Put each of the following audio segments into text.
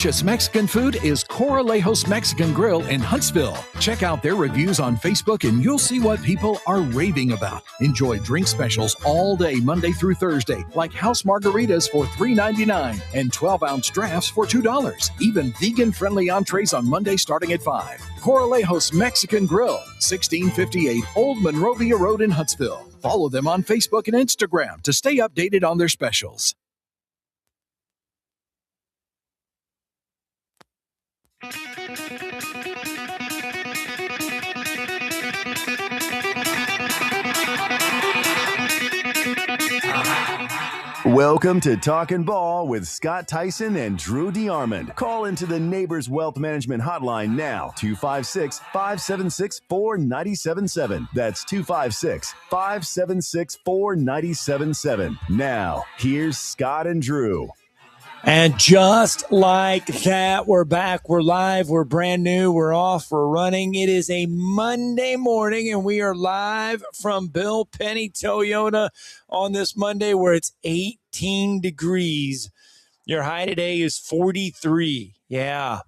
Delicious Mexican food is Coralejos Mexican Grill in Huntsville. Check out their reviews on Facebook and you'll see what people are raving about. Enjoy drink specials all day, Monday through Thursday, like house margaritas for $3.99 and 12-ounce drafts for $2. Even vegan-friendly entrees on Monday starting at $5. Coralejos Mexican Grill, 1658 Old Monrovia Road in Huntsville. Follow them on Facebook and Instagram to stay updated on their specials. Welcome to Talkin' Ball with Scott Tyson and Drew DeArmond. Call into the Neighbors Wealth Management Hotline now, 256-576-4977. That's 256-576-4977. Now, here's Scott and Drew. And just like that, we're back. We're live. We're brand new. We're off. We're running. It is a Monday morning, and we are live from Bill Penny Toyota on this Monday where it's 18 degrees. Your high today is 43. Yeah.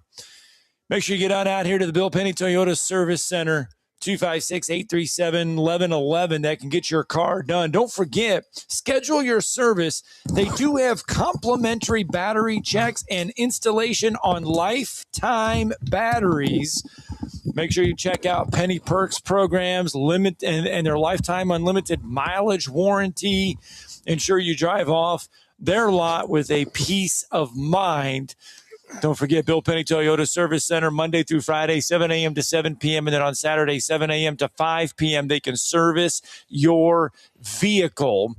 Make sure you get on out here to the Bill Penny Toyota Service Center. 256-837-1111. That can get your car done. Don't forget, schedule your service. They do have complimentary battery checks and installation on lifetime batteries. Make sure you check out Penny Perks programs, limit and their lifetime unlimited mileage warranty. Ensure you drive off their lot with a peace of mind. Don't forget Bill Penny Toyota Service Center, Monday through Friday, 7 a.m. to 7 p.m. And then on Saturday, 7 a.m. to 5 p.m., they can service your vehicle.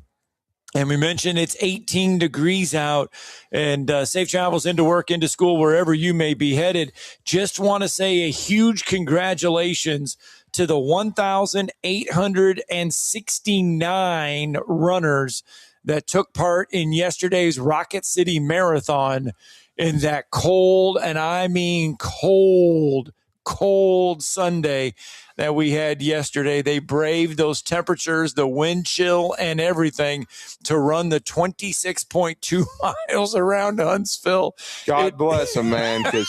And we mentioned it's 18 degrees out, and safe travels into work, into school, wherever you may be headed. Just want to say a huge congratulations to the 1,869 runners that took part in yesterday's Rocket City Marathon. In that cold, and I mean cold Sunday that we had yesterday. They braved those temperatures, the wind chill, and everything to run the 26.2 miles around Huntsville. God bless them, man, because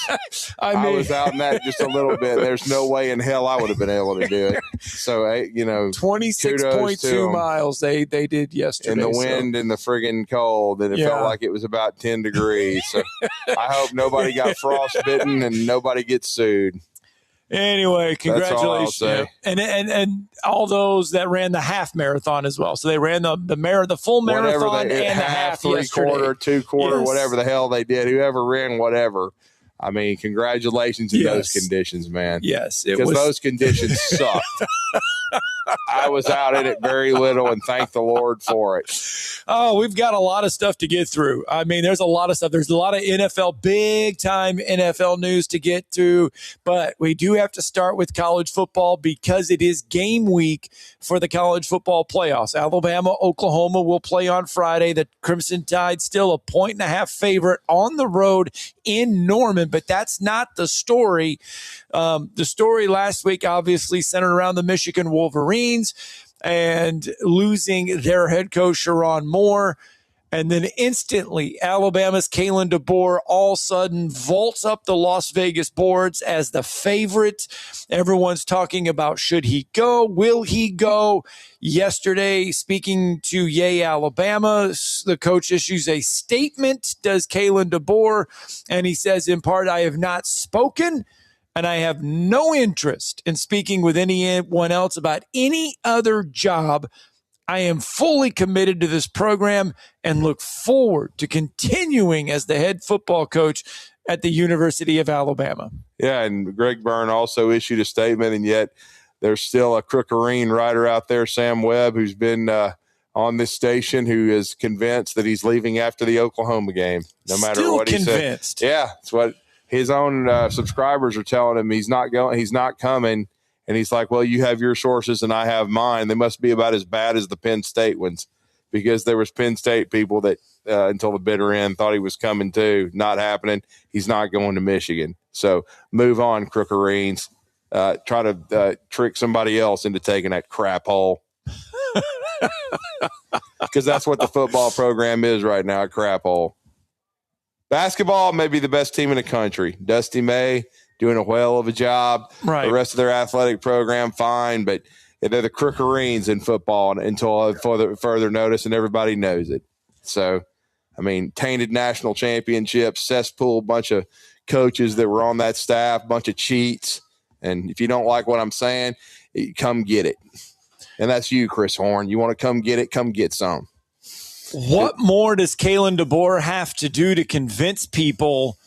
I was out in that just a little bit. There's no way in hell I would have been able to do it. So, 26.2 miles they did yesterday. In the wind and the friggin' cold, and it felt like it was about 10 degrees. So I hope nobody got frostbitten and nobody gets sued. Anyway, congratulations. And all those that ran the half marathon as well. So they ran the full marathon and the half, 3/4, 2/4, whatever the hell they did. Whoever ran whatever. I mean, congratulations in those conditions, man. Yes. Because those conditions sucked. I was out in it very little, and thank the Lord for it. Oh, we've got a lot of stuff to get through. I mean, there's a lot of stuff. There's a lot of NFL, big-time NFL news to get to, but we do have to start with college football because it is game week for the college football playoffs. Alabama, Oklahoma will play on Friday. The Crimson Tide still a 1.5 favorite on the road in Norman, but that's not the story. The story last week obviously centered around the Michigan Wolverines and losing their head coach, Sharon Moore. And then instantly, Alabama's Kalen DeBoer all of a sudden vaults up the Las Vegas boards as the favorite. Everyone's talking about should he go? Will he go? Yesterday, speaking to Yay Alabama, the coach issues a statement, does Kalen DeBoer, and he says, in part, I have not spoken, and I have no interest in speaking with anyone else about any other job. I am fully committed to this program and look forward to continuing as the head football coach at the University of Alabama. Yeah, and Greg Byrne also issued a statement, and yet there's still a crookerine writer out there, Sam Webb, who's been on this station, who is convinced that he's leaving after the Oklahoma game, no matter Still what he convinced. said. Yeah, it's what his own subscribers are telling him. He's not going. He's not coming. And he's like, well, you have your sources and I have mine. They must be about as bad as the Penn State ones, because there was Penn State people that until the bitter end thought he was coming too. Not happening. He's not going to Michigan. So move on, crookerines. Try to trick somebody else into taking that crap hole. Because that's what the football program is right now, a crap hole. Basketball may be the best team in the country. Dusty May doing a whale of a job. Right. The rest of their athletic program, fine, but they're the Crookereens in football until further notice, and everybody knows it. So, I mean, tainted national championships, cesspool, bunch of coaches that were on that staff, bunch of cheats. And if you don't like what I'm saying, come get it. And that's you, Chris Horn. You want to come get it, come get some. What more does Kalen DeBoer have to do to convince people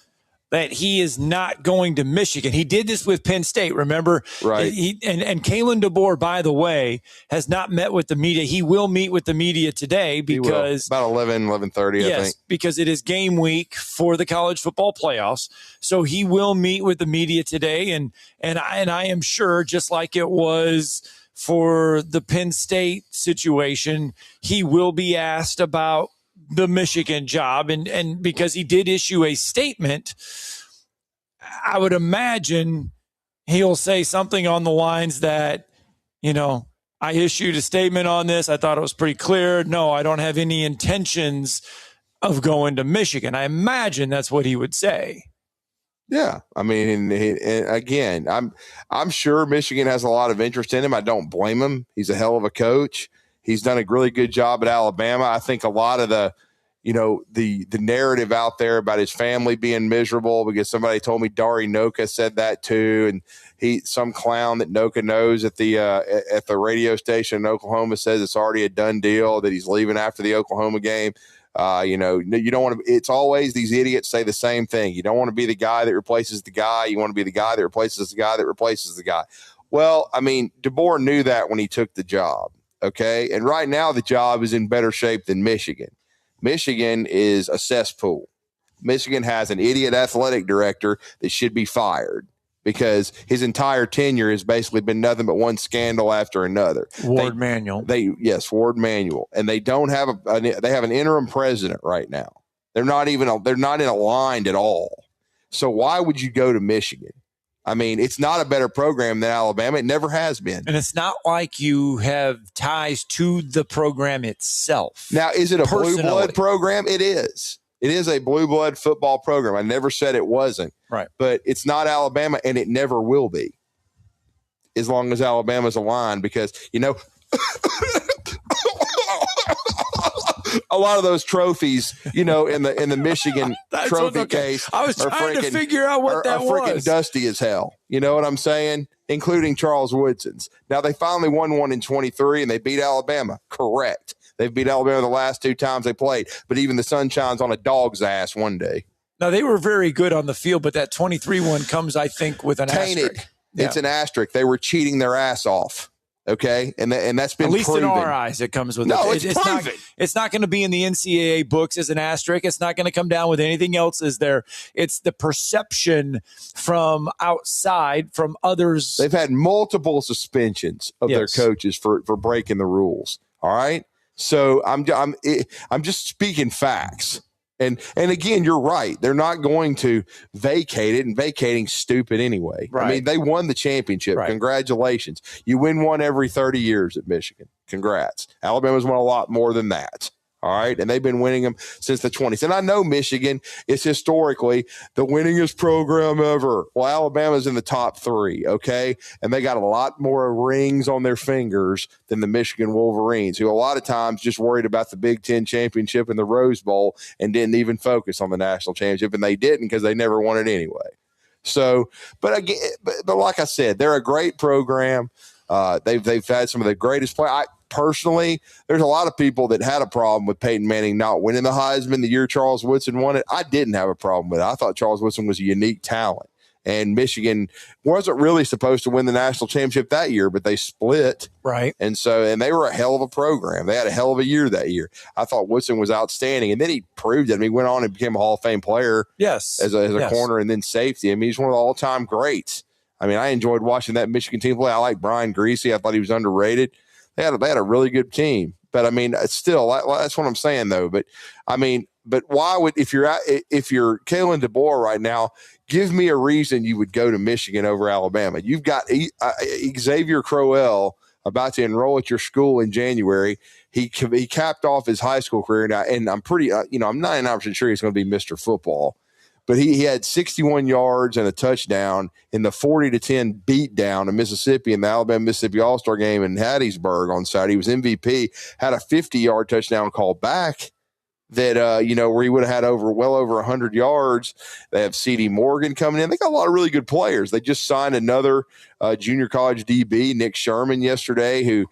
that he is not going to Michigan? He did this with Penn State, remember? Right. And Kalen DeBoer, by the way, has not met with the media. He will meet with the media today because about 11:30, I think. Because it is game week for the college football playoffs. So he will meet with the media today, and I am sure, just like it was for the Penn State situation, he will be asked about the Michigan job. And because he did issue a statement, I would imagine he'll say something on the lines that, I issued a statement on this. I thought it was pretty clear. No, I don't have any intentions of going to Michigan. I imagine that's what he would say. Yeah, I mean, and again, I'm sure Michigan has a lot of interest in him. I don't blame him. He's a hell of a coach. He's done a really good job at Alabama. I think a lot of the narrative out there about his family being miserable, because somebody told me Dari Noka said that too, and some clown that Noka knows at the radio station in Oklahoma says it's already a done deal that he's leaving after the Oklahoma game. You don't want to. It's always these idiots say the same thing. You don't want to be the guy that replaces the guy. You want to be the guy that replaces the guy that replaces the guy. Well, I mean, DeBoer knew that when he took the job. Okay, and right now the job is in better shape than Michigan. Michigan is a cesspool. Michigan has an idiot athletic director that should be fired because his entire tenure has basically been nothing but one scandal after another. Ward Manuel. Ward Manuel. And they don't have they have an interim president right now. They're not aligned at all. So why would you go to Michigan? I mean, it's not a better program than Alabama. It never has been. And it's not like you have ties to the program itself. Now, is it a blue blood program? It is. It is a blue blood football program. I never said it wasn't. Right. But it's not Alabama, and it never will be as long as Alabama's aligned, because, a lot of those trophies, in the Michigan trophy case. I was trying to figure out what that was. Freaking dusty as hell. You know what I'm saying? Including Charles Woodson's. Now, they finally won one in 23, and they beat Alabama. Correct. They've beat Alabama the last two times they played. But even the sun shines on a dog's ass one day. Now, they were very good on the field, but that 23 one comes, I think, with an asterisk. It's an asterisk. They were cheating their ass off. Okay, and that's been at least proven. In our eyes, it comes with it's proven. It's not going to be in the NCAA books as an asterisk. It's not going to come down with anything else. It's the perception from outside, from others. They've had multiple suspensions of their coaches for breaking the rules. All right, so I'm just speaking facts. And again, you're right. They're not going to vacate it, and vacating's stupid anyway. Right. I mean, they won the championship. Right. Congratulations. You win one every 30 years at Michigan. Congrats. Alabama's won a lot more than that. All right. And they've been winning them since the 20s. And I know Michigan is historically the winningest program ever. Well, Alabama's in the top three. Okay. And they got a lot more rings on their fingers than the Michigan Wolverines, who a lot of times just worried about the Big Ten championship and the Rose Bowl and didn't even focus on the national championship. And they didn't, because they never won it anyway. So, but again, but like I said, they're a great program. They've had some of the greatest play. Personally, there's a lot of people that had a problem with Peyton Manning not winning the Heisman the year Charles Woodson won it. I didn't have a problem with it. I thought Charles Woodson was a unique talent. And Michigan wasn't really supposed to win the national championship that year, but they split. Right. And they were a hell of a program. They had a hell of a year that year. I thought Woodson was outstanding. And then he proved it. I mean, he went on and became a Hall of Fame player. Yes. As a corner and then safety. I mean, he's one of the all-time greats. I mean, I enjoyed watching that Michigan team play. I like Brian Greasy. I thought he was underrated. They had a really good team. But I mean, still, that's what I'm saying though. But I mean, why would, if you're Kalen DeBoer right now, give me a reason you would go to Michigan over Alabama. You've got Xavier Crowell, about to enroll at your school in January. He capped off his high school career, and I'm pretty, I'm 99% sure he's going to be Mr. Football. But he had 61 yards and a touchdown in the 40-10 beatdown of Mississippi in the Alabama-Mississippi All-Star game in Hattiesburg on Saturday. He was MVP, had a 50-yard touchdown called back that, where he would have had well over 100 yards. They have C.D. Morgan coming in. They got a lot of really good players. They just signed another junior college DB, Nick Sherman, yesterday, who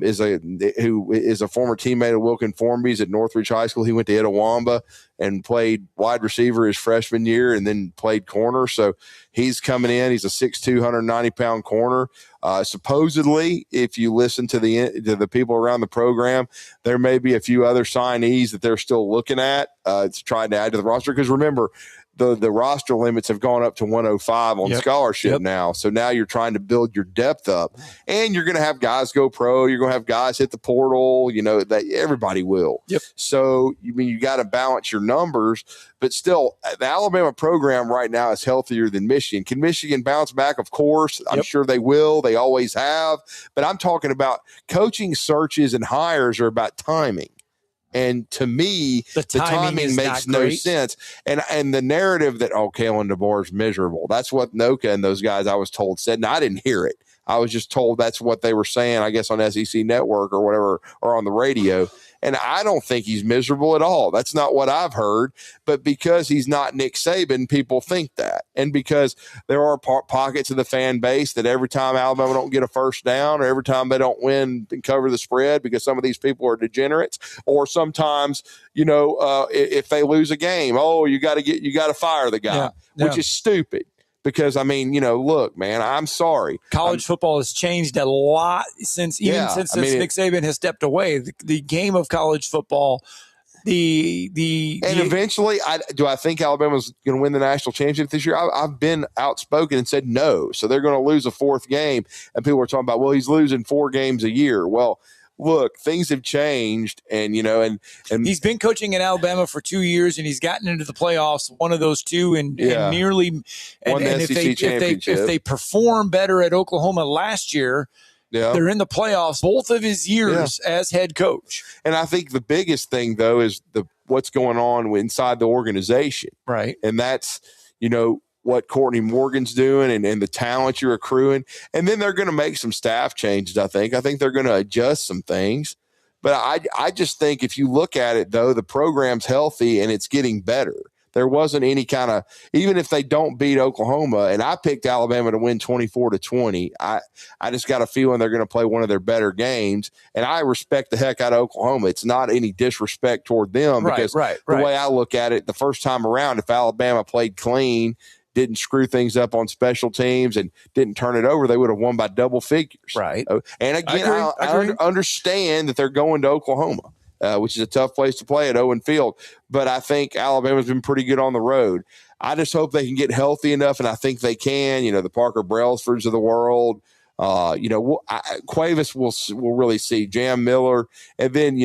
is a former teammate of Wilkin Formby's at Northridge High School. He went to Itawamba and played wide receiver his freshman year and then played corner. So he's coming in. He's a 6'2", 190-pound corner. Supposedly, if you listen to the people around the program, there may be a few other signees that they're still looking at to try to add to the roster. Because remember, the roster limits have gone up to 105 on scholarship now. So now you're trying to build your depth up, and you're going to have guys go pro. You're going to have guys hit the portal, that everybody will. So, you got to balance your numbers, but still the Alabama program right now is healthier than Michigan. Can Michigan bounce back? Of course. I'm sure they will. They always have, but I'm talking about coaching searches and hires are about timing. And to me, the timing makes no sense. And the narrative that, Kalen DeBoer is miserable. That's what Noka and those guys I was told said. And I didn't hear it. I was just told that's what they were saying, I guess, on SEC Network or whatever, or on the radio. And I don't think he's miserable at all. That's not what I've heard. But because he's not Nick Saban, people think that. And because there are pockets of the fan base that every time Alabama don't get a first down, or every time they don't win and cover the spread, because some of these people are degenerates, or sometimes, if they lose a game, you got to fire the guy, which is stupid. Because, look, man, I'm sorry. College football has changed a lot since Nick Saban has stepped away. The game of college football, eventually, do I think Alabama's going to win the national championship this year? I've been outspoken and said no. So they're going to lose a fourth game. And people are talking about, well, he's losing 4 games a year. Well, look, things have changed, and he's been coaching in Alabama for 2 years, and he's gotten into the playoffs, one of those two, and nearly won the SEC championship. If they perform better at Oklahoma last year, they're in the playoffs both of his years as head coach. And I think the biggest thing, though, is what's going on inside the organization, right? And that's what Courtney Morgan's doing and the talent you're accruing. And then they're going to make some staff changes, I think. I think they're going to adjust some things. But I just think if you look at it, though, the program's healthy and it's getting better. There wasn't any kind of, even if they don't beat Oklahoma, and I picked Alabama to win 24-20, I just got a feeling they're going to play one of their better games. And I respect the heck out of Oklahoma. It's not any disrespect toward them, because the way I look at it, the first time around, if Alabama played clean, didn't screw things up on special teams, and didn't turn it over, they would have won by double figures. Right. And again, I understand that they're going to Oklahoma, which is a tough place to play at Owen Field. But I think Alabama's been pretty good on the road. I just hope they can get healthy enough, and I think they can. The Parker Brailsfords of the world. Cuevas will really see Jam Miller, and then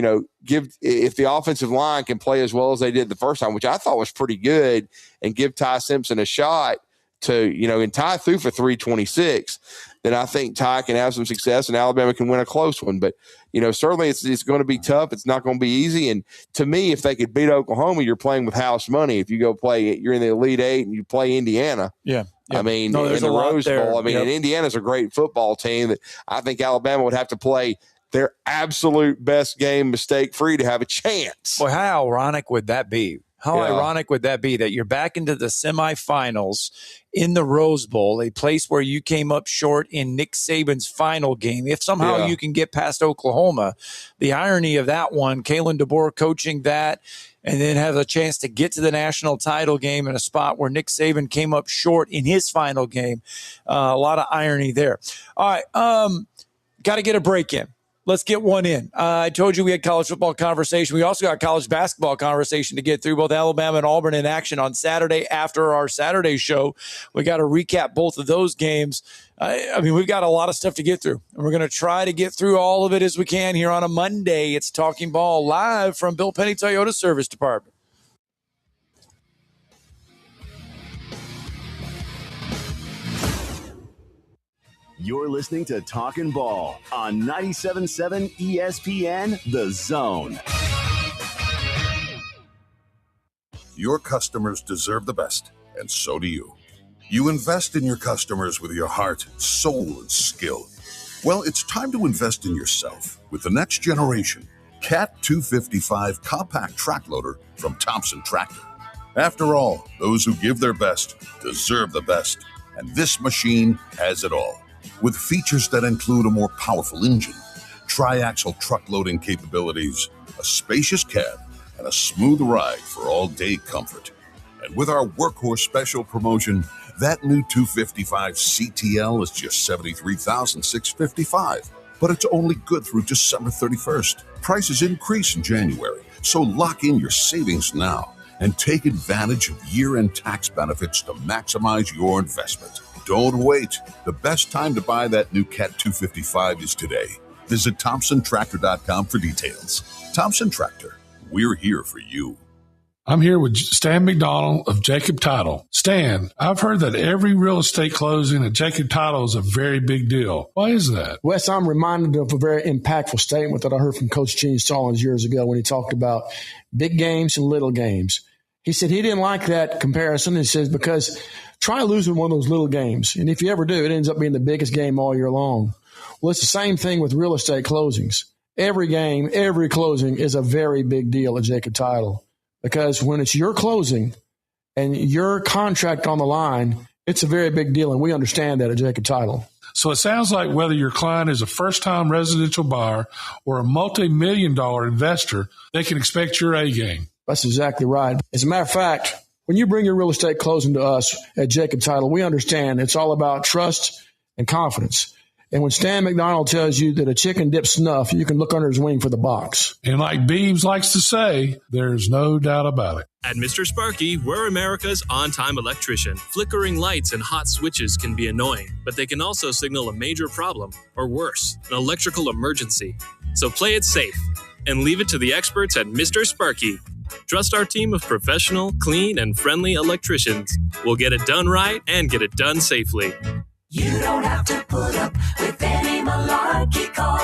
if the offensive line can play as well as they did the first time, which I thought was pretty good, and give Ty Simpson a shot to and Ty threw for 326, then I think Ty can have some success and Alabama can win a close one. But certainly it's going to be tough. It's not going to be easy. And to me, if they could beat Oklahoma, you're playing with house money. If you go play, you're in the Elite Eight and you play Indiana. Yeah. In the Rose Bowl, and Indiana's a great football team that I think Alabama would have to play their absolute best game mistake-free to have a chance. Boy, how ironic would that be? How ironic would that be that you're back into the semifinals in the Rose Bowl, a place where you came up short in Nick Saban's final game? If somehow you can get past Oklahoma, the irony of that one, Kalen DeBoer coaching that, and then have a chance to get to the national title game in a spot where Nick Saban came up short in his final game. A lot of irony there. All right, got to get a break in. Let's get one in. I told you we had college football conversation. We also got college basketball conversation to get through. Both Alabama and Auburn in action on Saturday after our Saturday show. We got to recap both of those games. We've got a lot of stuff to get through, and we're going to try to get through all of it as we can here on a Monday. It's Talking Ball live from Bill Penny Toyota Service Department. You're listening to Talkin' Ball on 97.7 ESPN The Zone. Your customers deserve the best, and so do you. You invest in your customers with your heart, soul, and skill. Well, it's time to invest in yourself with the next generation Cat 255 compact track loader from Thompson Tractor. After all, those who give their best deserve the best, and this machine has it all. With features that include a more powerful engine, tri-axle truck loading capabilities, a spacious cab, and a smooth ride for all-day comfort. And with our workhorse special promotion, that new 255 CTL is just $73,655. But it's only good through December 31st. Prices increase in January, so lock in your savings now and take advantage of year-end tax benefits to maximize your investment. Don't wait. The best time to buy that new Cat 255 is today. Visit ThompsonTractor.com for details. Thompson Tractor, we're here for you. I'm here with Stan McDonald of Jacob Title. Stan, I've heard that every real estate closing at Jacob Title is a very big deal. Why is that? Wes, I'm reminded of a very impactful statement that I heard from Coach Gene Stallings years ago when he talked about big games and little games. He said he didn't like that comparison. He says, because try losing one of those little games. And if you ever do, it ends up being the biggest game all year long. Well, it's the same thing with real estate closings. Every game, every closing is a very big deal at Jacob Title. Because when it's your closing and your contract on the line, it's a very big deal, and we understand that at Jacob Title. So it sounds like whether your client is a first-time residential buyer or a multi-million-dollar investor, they can expect your A game. That's exactly right. As a matter of fact, when you bring your real estate closing to us at Jacob Title, we understand it's all about trust and confidence. And when Stan McDonald tells you that a chicken dips snuff, you can look under his wing for the box. And like Beebs likes to say, there's no doubt about it. At Mr. Sparky, we're America's on-time electrician. Flickering lights and hot switches can be annoying, but they can also signal a major problem, or worse, an electrical emergency. So play it safe and leave it to the experts at Mr. Sparky. Trust our team of professional, clean, and friendly electricians. We'll get it done right and get it done safely. You don't have to put up with any malarkey. Call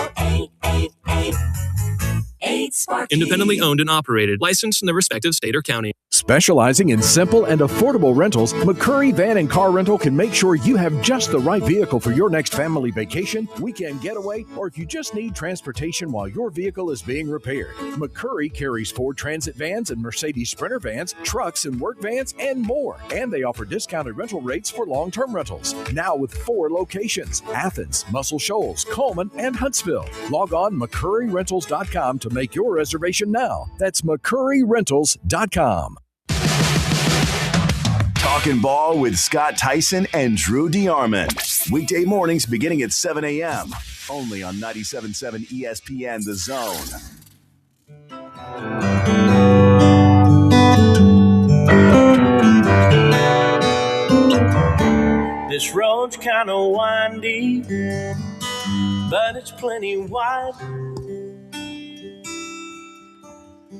888-8-SPARKY. Independently owned and operated. Licensed in the respective state or county. Specializing in simple and affordable rentals, McCurry Van and Car Rental can make sure you have just the right vehicle for your next family vacation, weekend getaway, or if you just need transportation while your vehicle is being repaired. McCurry carries Ford Transit vans and Mercedes Sprinter vans, trucks and work vans, and more. And they offer discounted rental rates for long-term rentals. Now with 4 locations: Athens, Muscle Shoals, Coleman, and Huntsville. Log on McCurryRentals.com to make your reservation now. That's McCurryRentals.com. Talkin' Ball with Scott Tyson and Drew DeArmond. Weekday mornings beginning at 7 a.m. Only on 97.7 ESPN The Zone. This road's kind of windy, but it's plenty wide.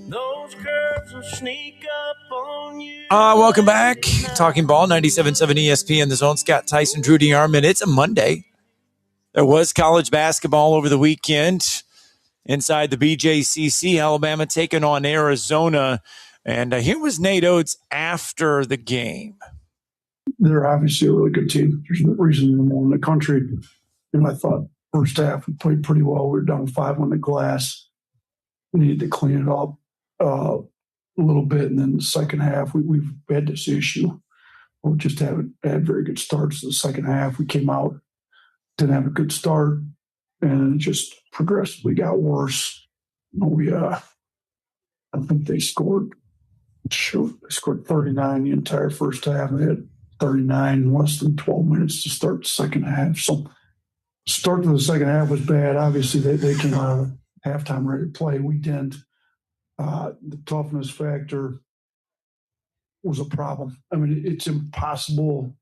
Those curves will sneak up on you. Welcome back. Talking Ball, 97.7 ESPN, The Zone. Scott Tyson, Drew DeArmond. It's a Monday. There was college basketball over the weekend inside the BJCC. Alabama taking on Arizona. And here was Nate Oates after the game. They're obviously a really good team. There's no reason to more in the country. And I thought first half we played pretty well. We were down 5 on the glass. We needed to clean it up a little bit, and then the second half we've had this issue. We just haven't had very good starts. The second half we came out, didn't have a good start, and it just progressively got worse. I think they scored 39 the entire first half. They had 39 in less than 12 minutes to start the second half. So start to the second half was bad. Obviously they came out of halftime ready to play. We didn't. The toughness factor was a problem. I mean, it's impossible.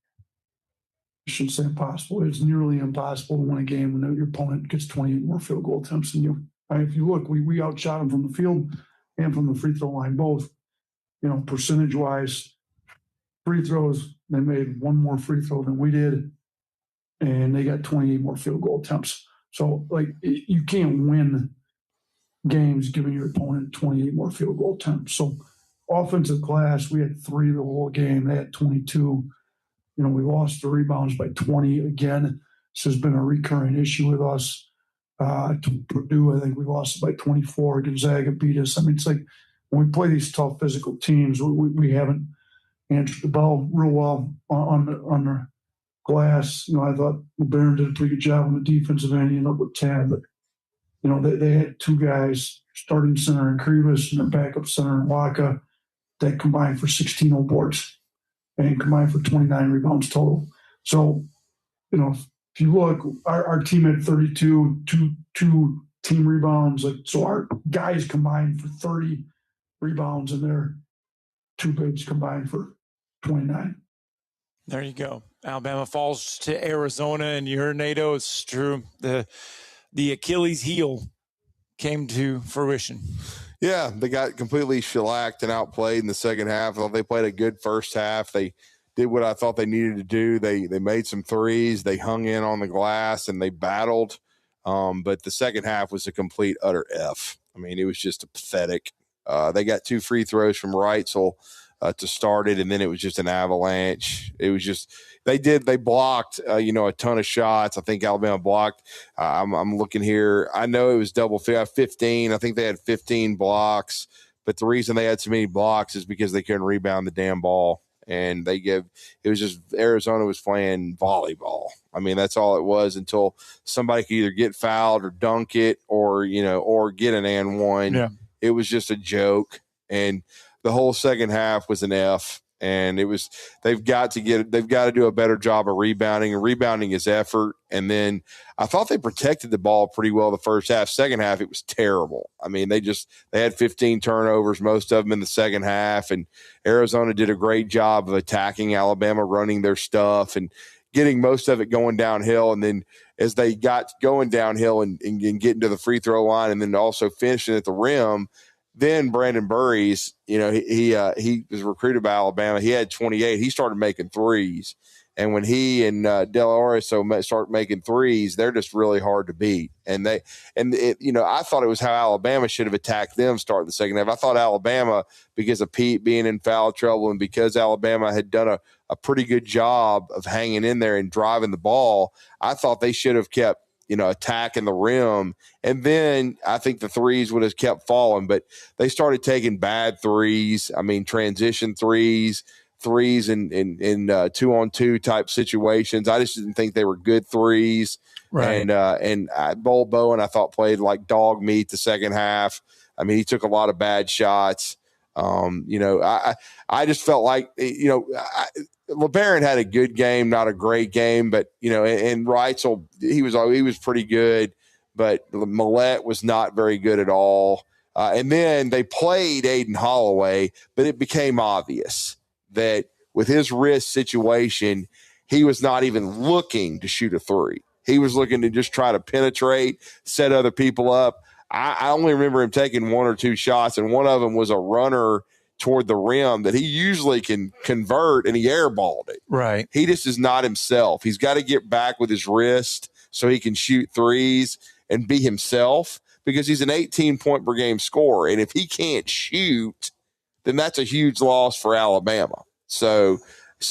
I shouldn't say impossible. It's nearly impossible to win a game when your opponent gets 28 more field goal attempts than you. I mean, if you look, we outshot them from the field and from the free throw line, both. Percentage-wise, free throws, they made one more free throw than we did. and they got 28 more field goal attempts. So, like, you can't win games giving your opponent 28 more field goal attempts. So, offensive class, we had 3 the whole game. They had 22. We lost the rebounds by 20 again. This has been a recurring issue with us. To Purdue, I think we lost by 24. Gonzaga beat us. I mean, it's like when we play these tough physical teams, we haven't answered the bell real well on the glass. I thought LeBaron did a pretty good job on the defensive end. He ended up with 10, but they had 2 guys, starting center in Krivas and their backup center in Waka, that combined for 16 on boards and combined for 29 rebounds total. So, if you look, our team had 32, two team rebounds. So our guys combined for 30 rebounds, and their 2 bigs combined for 29. There you go. Alabama falls to Arizona, and your NATO is true. The Achilles heel came to fruition. Yeah, they got completely shellacked and outplayed in the second half. I thought they played a good first half. They did what I thought they needed to do. They made some threes. They hung in on the glass, and they battled. But the second half was a complete, utter F. I mean, it was just pathetic. They got 2 free throws from Reitzel to start it, and then it was just an avalanche. It was just they blocked a ton of shots. I think Alabama blocked. I'm looking here. I know it was double 15. I think they had 15 blocks, but the reason they had so many blocks is because they couldn't rebound the damn ball. And it was just Arizona was playing volleyball. I mean, that's all it was until somebody could either get fouled or dunk it or get an and one. Yeah. It was just a joke. And the whole second half was an F. And they've got to do a better job of rebounding. And rebounding is effort. And then I thought they protected the ball pretty well the first half. Second half, it was terrible. I mean, they had 15 turnovers, most of them in the second half. And Arizona did a great job of attacking Alabama, running their stuff and getting most of it going downhill. And then as they got going downhill and getting to the free throw line and then also finishing at the rim, then Brandon Burries, he was recruited by Alabama. He had 28. He started making threes. And when he and Del Oro start making threes, they're just really hard to beat. And I thought it was how Alabama should have attacked them starting the second half. I thought Alabama, because of Pete being in foul trouble and because Alabama had done a pretty good job of hanging in there and driving the ball, I thought they should have kept attacking the rim. And then I think the threes would have kept falling, but they started taking bad threes. I mean, transition threes in 2-on-2 type situations. I just didn't think they were good threes. Right. And Bull Bowen, I thought, played like dog meat the second half. I mean, he took a lot of bad shots. I just felt like, LeBaron had a good game, not a great game, but and Reitzel, he was pretty good, but Millette was not very good at all. And then they played Aiden Holloway, but it became obvious that with his wrist situation, he was not even looking to shoot a three. He was looking to just try to penetrate, set other people up. I only remember him taking 1 or 2 shots, and one of them was a runner toward the rim that he usually can convert, and he airballed it. Right. He just is not himself. He's got to get back with his wrist so he can shoot threes and be himself, because he's an 18-point per game scorer. And if he can't shoot, then that's a huge loss for Alabama. So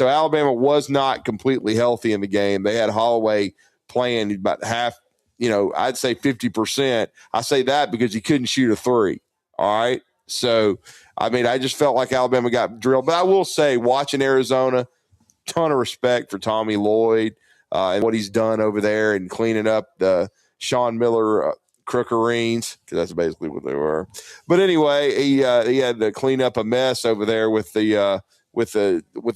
Alabama was not completely healthy in the game. They had Holloway playing about half, I'd say 50%. I say that because he couldn't shoot a three. All right. So, I mean, I just felt like Alabama got drilled. But I will say, watching Arizona, ton of respect for Tommy Lloyd and what he's done over there and cleaning up the Sean Miller crookerines, because that's basically what they were. But anyway, he had to clean up a mess over there with the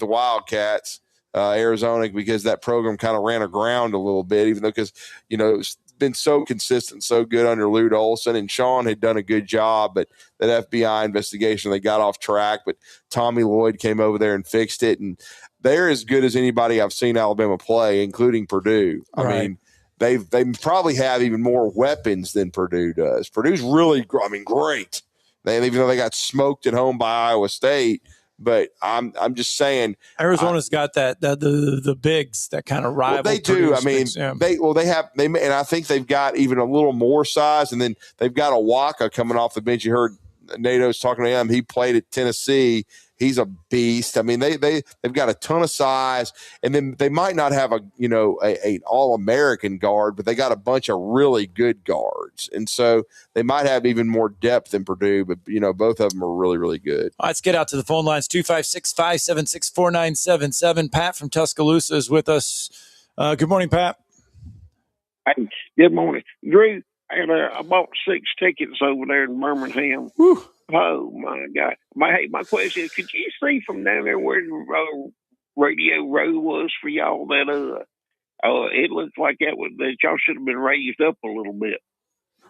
Wildcats, Arizona, because that program kind of ran aground a little bit, even though it's been so consistent, so good under Lute Olson, and Sean had done a good job, but that FBI investigation, they got off track, but Tommy Lloyd came over there and fixed it, and they're as good as anybody I've seen Alabama play, including Purdue. Right. I mean, they probably have even more weapons than Purdue does. Purdue's really, great. Even though they got smoked at home by Iowa State, But I'm just saying Arizona's got that the bigs that kind of rival. Well, they do. I mean, bigs, yeah. and I think they've got even a little more size, and then they've got a Waka coming off the bench. You heard Nato's talking to him. He played at Tennessee. He's a beast. I mean, they've got a ton of size, and then they might not have a All-American guard, but they got a bunch of really good guards, and so they might have even more depth than Purdue. But both of them are really, really good. All right, let's get out to the phone lines. 256-576-4977. Pat from Tuscaloosa is with us. Good morning, Pat. Hey, good morning, Drew. I bought 6 tickets over there in Birmingham. Whew. Oh my God! My question is, could you see from down there where the Radio Row was for y'all that it looked like that y'all should have been raised up a little bit.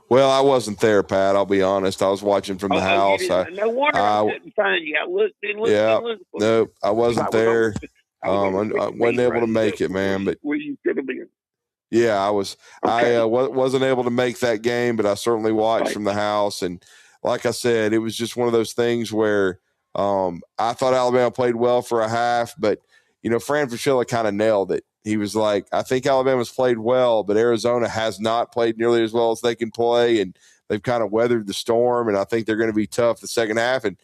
Well, I wasn't there, Pat. I'll be honest. I was watching from the house. No wonder I couldn't find you. I looked. Nope, I wasn't there. I wasn't able to make it, man. But where you could have been. Yeah, I was. Okay. I wasn't able to make that game, but I certainly watched from the house. And like I said, it was just one of those things where I thought Alabama played well for a half, but Fran Fraschilla kind of nailed it. He was like, I think Alabama's played well, but Arizona has not played nearly as well as they can play, and they've kind of weathered the storm, and I think they're going to be tough the second half. And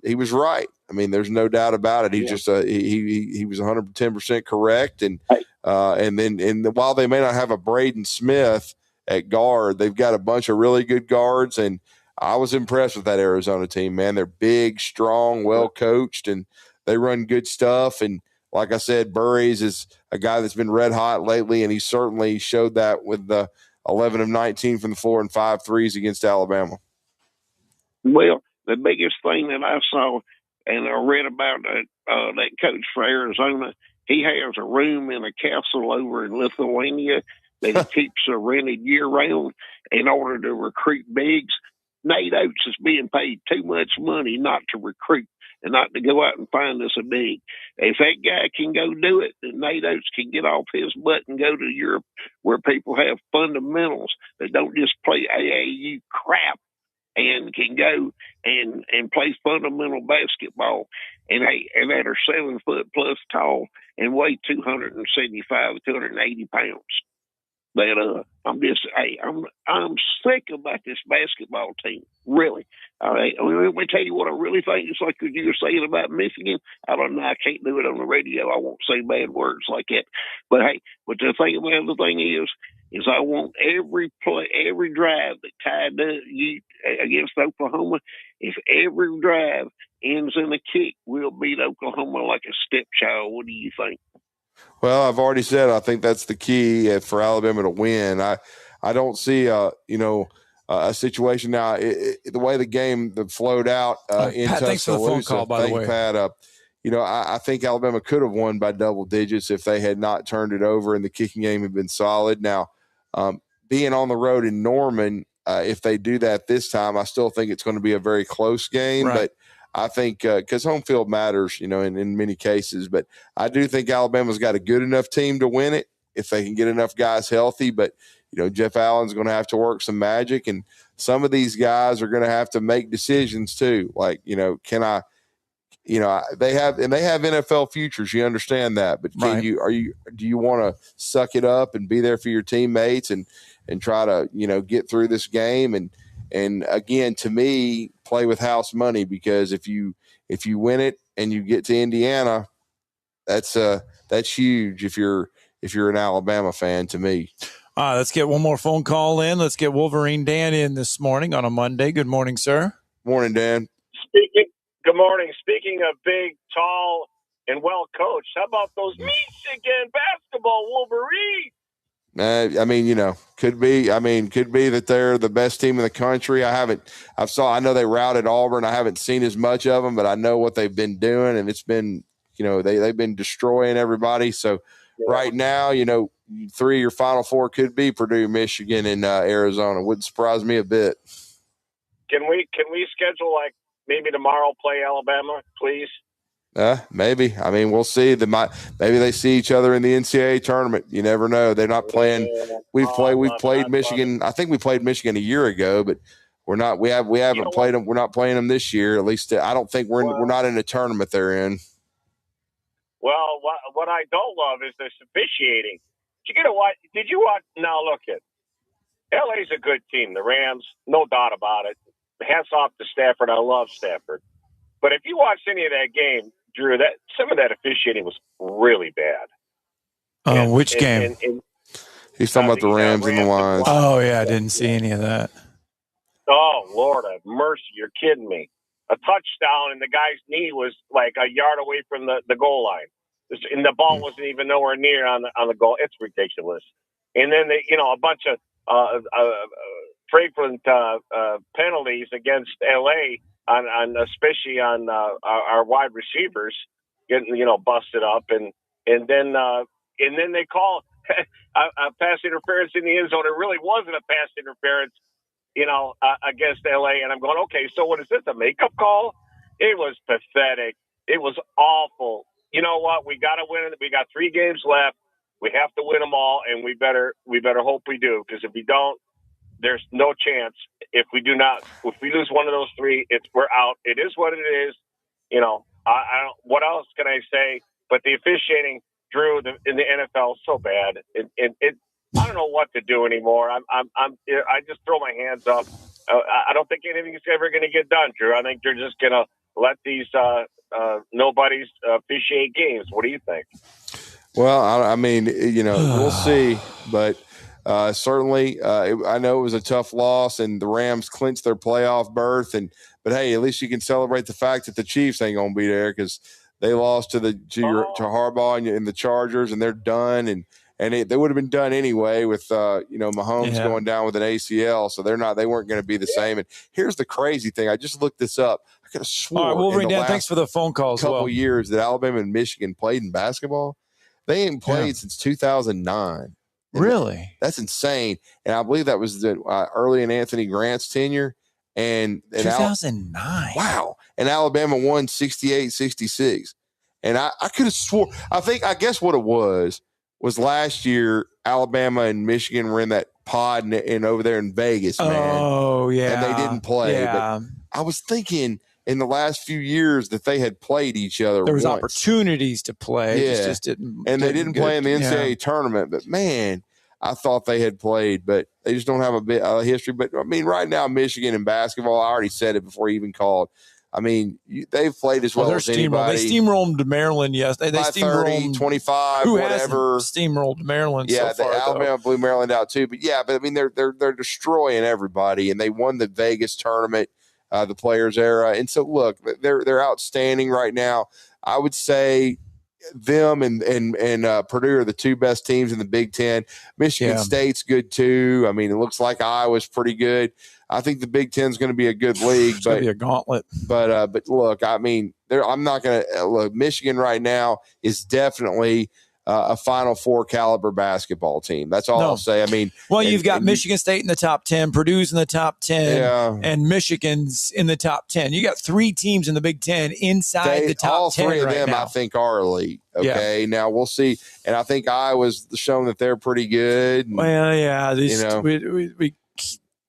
he was right. I mean, there's no doubt about it. He just he was 110% correct, and then while they may not have a Braden Smith at guard, they've got a bunch of really good guards, and I was impressed with that Arizona team, man. They're big, strong, well coached, and they run good stuff. And like I said, Burries is a guy that's been red hot lately, and he certainly showed that with the 11 of 19 from the floor and 5 threes against Alabama. Well, the biggest thing that I saw, and I read about that coach for Arizona, he has a room in a castle over in Lithuania that he keeps rented year-round in order to recruit bigs. Nate Oates is being paid too much money not to recruit and not to go out and find us a big. If that guy can go do it, then Nate Oates can get off his butt and go to Europe where people have fundamentals that don't just play AAU crap and can go and play fundamental basketball and that are 7 foot plus tall and weigh 275, 280 pounds. But I'm sick about this basketball team. Really, all right. Let me tell you what I really think. It's like you were saying about Michigan. I don't know. I can't do it on the radio. I won't say bad words like that. But but the thing about the thing is I want every play, every drive that Tide does against Oklahoma. If every drive ends in a kick, we'll beat Oklahoma like a stepchild. What do you think? Well, I've already said I think that's the key for Alabama to win. I don't see a situation now. The way the game flowed out in Pat, thanks for the phone call, by the way. Pat, I think Alabama could have won by double digits if they had not turned it over and the kicking game had been solid. Now, being on the road in Norman, if they do that this time, I still think it's going to be a very close game. Right. But I think because home field matters, in many cases. But I do think Alabama's got a good enough team to win it if they can get enough guys healthy. But, Jeff Allen's going to have to work some magic. And some of these guys are going to have to make decisions too. Like, can I – they have NFL futures. You understand that. But do you want to suck it up and be there for your teammates and try to, get through this game? And again, to me, play with house money, because if you win it and you get to Indiana, that's huge if you're an Alabama fan, to me. Let's get one more phone call in. Let's get Wolverine Dan in this morning on a Monday. Good morning, sir. Morning, Dan. Good morning. Speaking of big, tall, and well coached, how about those Michigan basketball Wolverines? Could be that they're the best team in the country. I know they routed Auburn. I haven't seen as much of them, but I know what they've been doing, and it's been, they've been destroying everybody. So right now, 3 or Final Four could be Purdue, Michigan, and Arizona. Wouldn't surprise me a bit. Can we schedule maybe tomorrow play Alabama, please? Maybe. We'll see. Maybe they see each other in the NCAA tournament. You never know. They're not playing. We've played Michigan. I think we played Michigan a year ago, but We haven't played them. We're not playing them this year. At least I don't think we're not in a tournament they're in. Well, what I don't love is this officiating. Did you watch? Now look at LA's a good team. The Rams, no doubt about it. Hats off to Stafford. I love Stafford. But if you watched any of that game, Drew, some of that officiating was really bad. Which game? He's talking about the Rams and the Lions. Oh, yeah, I didn't see any of that. Oh, Lord have mercy. You're kidding me. A touchdown, and the guy's knee was like a yard away from the goal line. And the ball wasn't even nowhere near on the goal. It's ridiculous. And then, a bunch of frequent penalties against L.A., especially on our wide receivers getting, busted up. And then they call a pass interference in the end zone. It really wasn't a pass interference, against LA. And I'm going, okay, so what is this, a makeup call? It was pathetic. It was awful. You know what? We got to win it. We got 3 games left. We have to win them all, and we better hope we do, because if we don't, there's no chance. If we lose one of those 3, we're out. It is what it is. I don't. What else can I say? But the officiating, Drew, in the NFL is so bad. I don't know what to do anymore. I just throw my hands up. I don't think anything's ever going to get done, Drew. I think they're just going to let these nobodies officiate games. What do you think? Well, I mean, we'll see, but certainly, I know it was a tough loss, and the Rams clinched their playoff berth. But hey, at least you can celebrate the fact that the Chiefs ain't going to be there, because they lost to Harbaugh and the Chargers, and they're done. And they would have been done anyway with Mahomes going down with an ACL, so they weren't going to be the same. And here's the crazy thing: I just looked this up. I could have sworn. All right, Wolverine Dan, thanks for the phone call. Couple years that Alabama and Michigan played in basketball. They ain't played since 2009. Really? That's insane. And I believe that was early in Anthony Grant's tenure. And 2009. Wow. And Alabama won 68-66. And I could have swore. I guess what it was last year, Alabama and Michigan were in that pod and over there in Vegas, man. Oh, yeah. And they didn't play. Yeah. But I was thinking in the last few years that they had played each other. There was once. Opportunities to play. Yeah. It just didn't. And they didn't play in the NCAA tournament. But, man, I thought they had played. But they just don't have a bit of history. But, I mean, right now, Michigan in basketball, I already said it before you even called. I mean, they've played as well as anybody. They steamrolled Maryland, yes. They steamrolled 30, 25, whatever. Steamrolled Maryland. Yeah, so far, Alabama blew Maryland out too. But I mean, they're destroying everybody, and they won the Vegas tournament, the Players Era. And so, look, they're outstanding right now. I would say them and Purdue are the 2 best teams in the Big Ten. Michigan State's good too. I mean, it looks like Iowa's pretty good. I think the Big Ten's going to be a good league. It's going to be a gauntlet. But look, I mean, I'm not going to look. Michigan right now is definitely a Final Four caliber basketball team. That's all I'll say. I mean, you've got Michigan State in the top 10, Purdue's in the top 10, and Michigan's in the top 10. You got 3 teams in the Big Ten inside the top 10. All 3 of them, now. I think, are elite. Okay, now we'll see. And I think Iowa's shown that they're pretty good. Well, yeah, we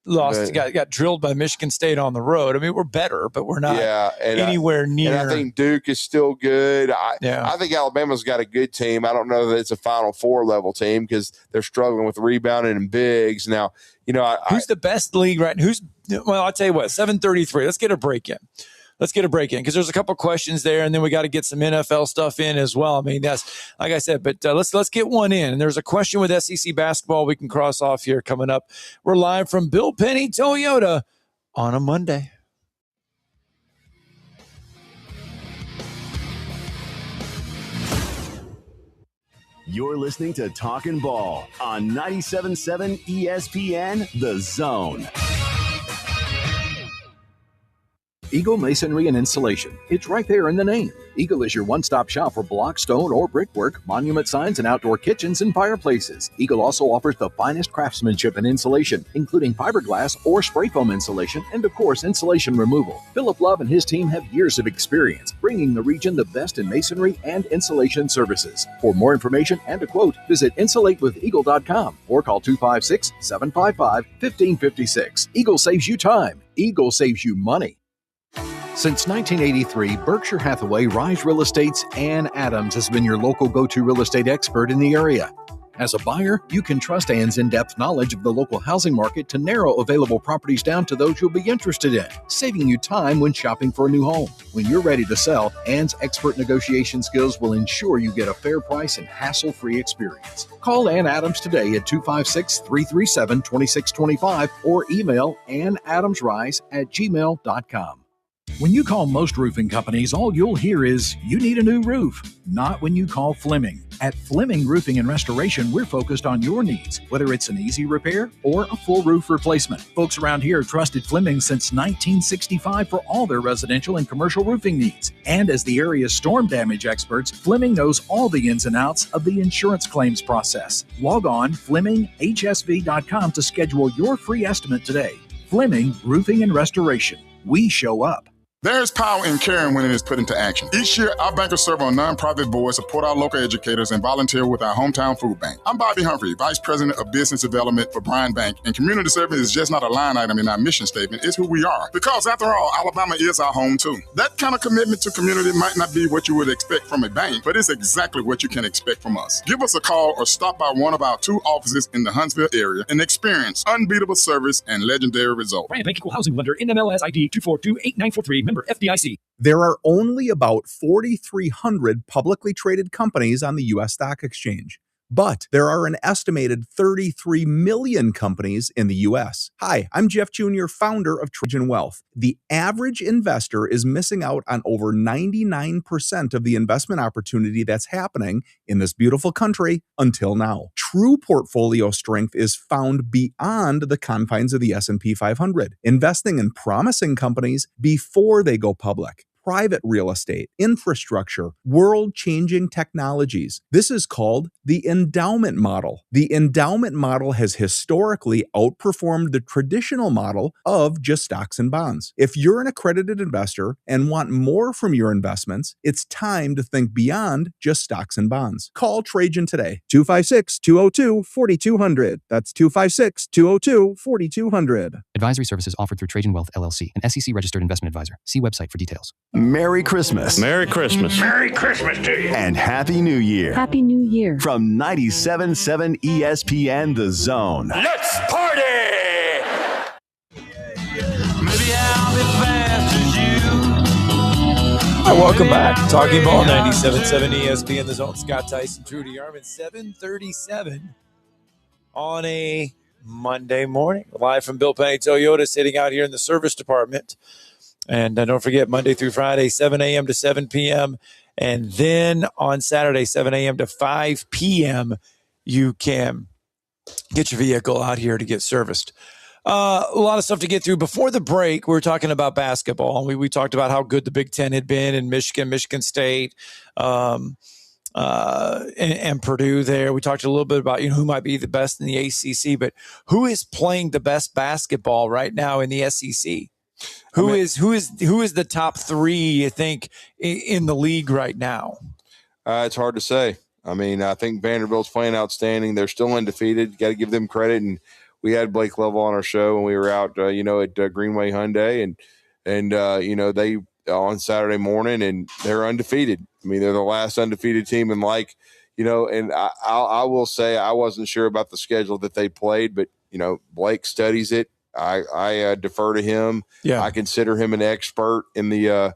lost, got drilled by Michigan State on the road. I mean, we're better, but we're not anywhere near. And I think Duke is still good. I think Alabama's got a good team. I don't know that it's a Final Four level team because they're struggling with rebounding and bigs. Now, who's the best league right now? Well, I'll tell you what, 7:33. Let's get a break in. Because there's a couple questions there, and then we got to get some NFL stuff in as well. I mean, that's like I said, but let's get one in. And there's a question with SEC basketball we can cross off here coming up. We're live from Bill Penny Toyota on a Monday. You're listening to Talkin' Ball on 97.7 ESPN The Zone. Eagle Masonry and Insulation. It's right there in the name. Eagle is your one-stop shop for block, stone, or brickwork, monument signs, and outdoor kitchens and fireplaces. Eagle also offers the finest craftsmanship in insulation, including fiberglass or spray foam insulation, and of course, insulation removal. Philip Love and his team have years of experience bringing the region the best in masonry and insulation services. For more information and a quote, visit insulatewitheagle.com or call 256-755-1556. Eagle saves you time. Eagle saves you money. Since 1983, Berkshire Hathaway Rise Real Estate's Ann Adams has been your local go-to real estate expert in the area. As a buyer, you can trust Ann's in-depth knowledge of the local housing market to narrow available properties down to those you'll be interested in, saving you time when shopping for a new home. When you're ready to sell, Ann's expert negotiation skills will ensure you get a fair price and hassle-free experience. Call Ann Adams today at 256-337-2625 or email annadamsrise@gmail.com. When you call most roofing companies, all you'll hear is, you need a new roof. Not when you call Fleming. At Fleming Roofing and Restoration, we're focused on your needs, whether it's an easy repair or a full roof replacement. Folks around here have trusted Fleming since 1965 for all their residential and commercial roofing needs. And as the area's storm damage experts, Fleming knows all the ins and outs of the insurance claims process. Log on FlemingHSV.com to schedule your free estimate today. Fleming Roofing and Restoration. We show up. There's power in caring when it is put into action. Each year, our bankers serve on nonprofit boards, support our local educators, and volunteer with our hometown food bank. I'm Bobby Humphrey, Vice President of Business Development for Bryan Bank, and community service is just not a line item in our mission statement. It's who we are. Because after all, Alabama is our home too. That kind of commitment to community might not be what you would expect from a bank, but it's exactly what you can expect from us. Give us a call or stop by one of our 2 offices in the Huntsville area and experience unbeatable service and legendary results. Bryan Bank Equal Housing Lender, NMLS ID 2428943, member FDIC. There are only about 4,300 publicly traded companies on the U.S. stock exchange, but there are an estimated 33 million companies in the U.S. Hi, I'm Jeff Jr., founder of Trojan Wealth. The average investor is missing out on over 99% of the investment opportunity that's happening in this beautiful country until now. True portfolio strength is found beyond the confines of the S&P 500, investing in promising companies before they go public. Private real estate, infrastructure, world-changing technologies. This is called the endowment model. The endowment model has historically outperformed the traditional model of just stocks and bonds. If you're an accredited investor and want more from your investments, it's time to think beyond just stocks and bonds. Call Trajan today, 256-202-4200. That's 256-202-4200. Advisory services offered through Trajan Wealth, LLC, an SEC-registered investment advisor. See website for details. Merry Christmas. Merry Christmas. Merry Christmas to you. And Happy New Year. Happy New Year. From 97.7 ESPN The Zone. Let's party! Maybe I'll be fast as you. All right, welcome back. Talking Ball, 97.7 ESPN The Zone. Scott Tyson, Trudy Yarman, 7:37 on a Monday morning. Live from Bill Penny Toyota, sitting out here in the service department. And don't forget, Monday through Friday, 7 a.m. to 7 p.m. And then on Saturday, 7 a.m. to 5 p.m., you can get your vehicle out here to get serviced. A lot of stuff to get through. Before the break, we were talking about basketball. We talked about how good the Big Ten had been in Michigan State, and Purdue there. We talked a little bit about who might be the best in the ACC, but who is playing the best basketball right now in the SEC? Who is the top 3, you think, in the league right now? It's hard to say. I mean, I think Vanderbilt's playing outstanding. They're still undefeated. You got to give them credit. And we had Blake Lovell on our show when we were out, at Greenway Hyundai, and they on Saturday morning, and they're undefeated. I mean, they're the last undefeated team, and and I will say I wasn't sure about the schedule that they played, but Blake studies it. I defer to him. Yeah. I consider him an expert in the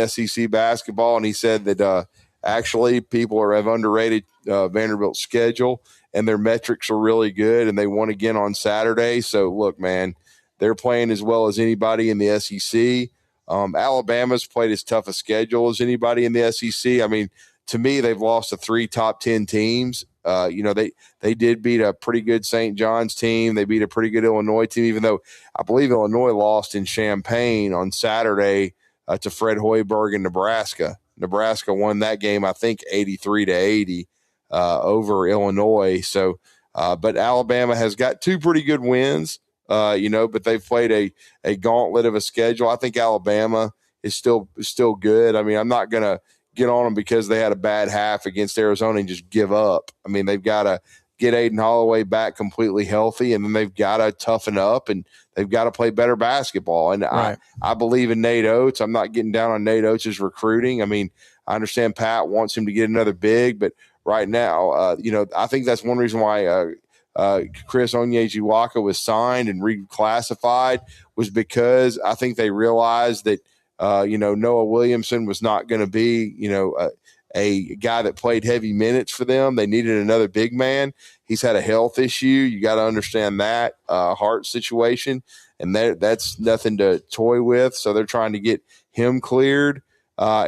SEC basketball, and he said that actually people have underrated Vanderbilt's schedule, and their metrics are really good, and they won again on Saturday. So, look, man, they're playing as well as anybody in the SEC. Alabama's played as tough a schedule as anybody in the SEC. I mean, to me, they've lost to 3 top 10 teams. They did beat a pretty good St. John's team. They beat a pretty good Illinois team, even though I believe Illinois lost in Champaign on Saturday to Fred Hoiberg in Nebraska. Nebraska won that game, I think, 83-80 over Illinois. So, but Alabama has got 2 pretty good wins, but they've played a gauntlet of a schedule. I think Alabama is still good. I mean, I'm not going to get on them because they had a bad half against Arizona and just give up. I mean, they've got to get Aiden Holloway back completely healthy, and then they've got to toughen up, and they've got to play better basketball. And right. I believe in Nate Oates. I'm not getting down on Nate Oates' recruiting. I mean, I understand Pat wants him to get another big, but right now, I think that's one reason why Chris Onyejiwaka was signed and reclassified was because I think they realized that Noah Williamson was not going to be, a guy that played heavy minutes for them. They needed another big man. He's had a health issue. You got to understand that heart situation, and that's nothing to toy with. So they're trying to get him cleared. But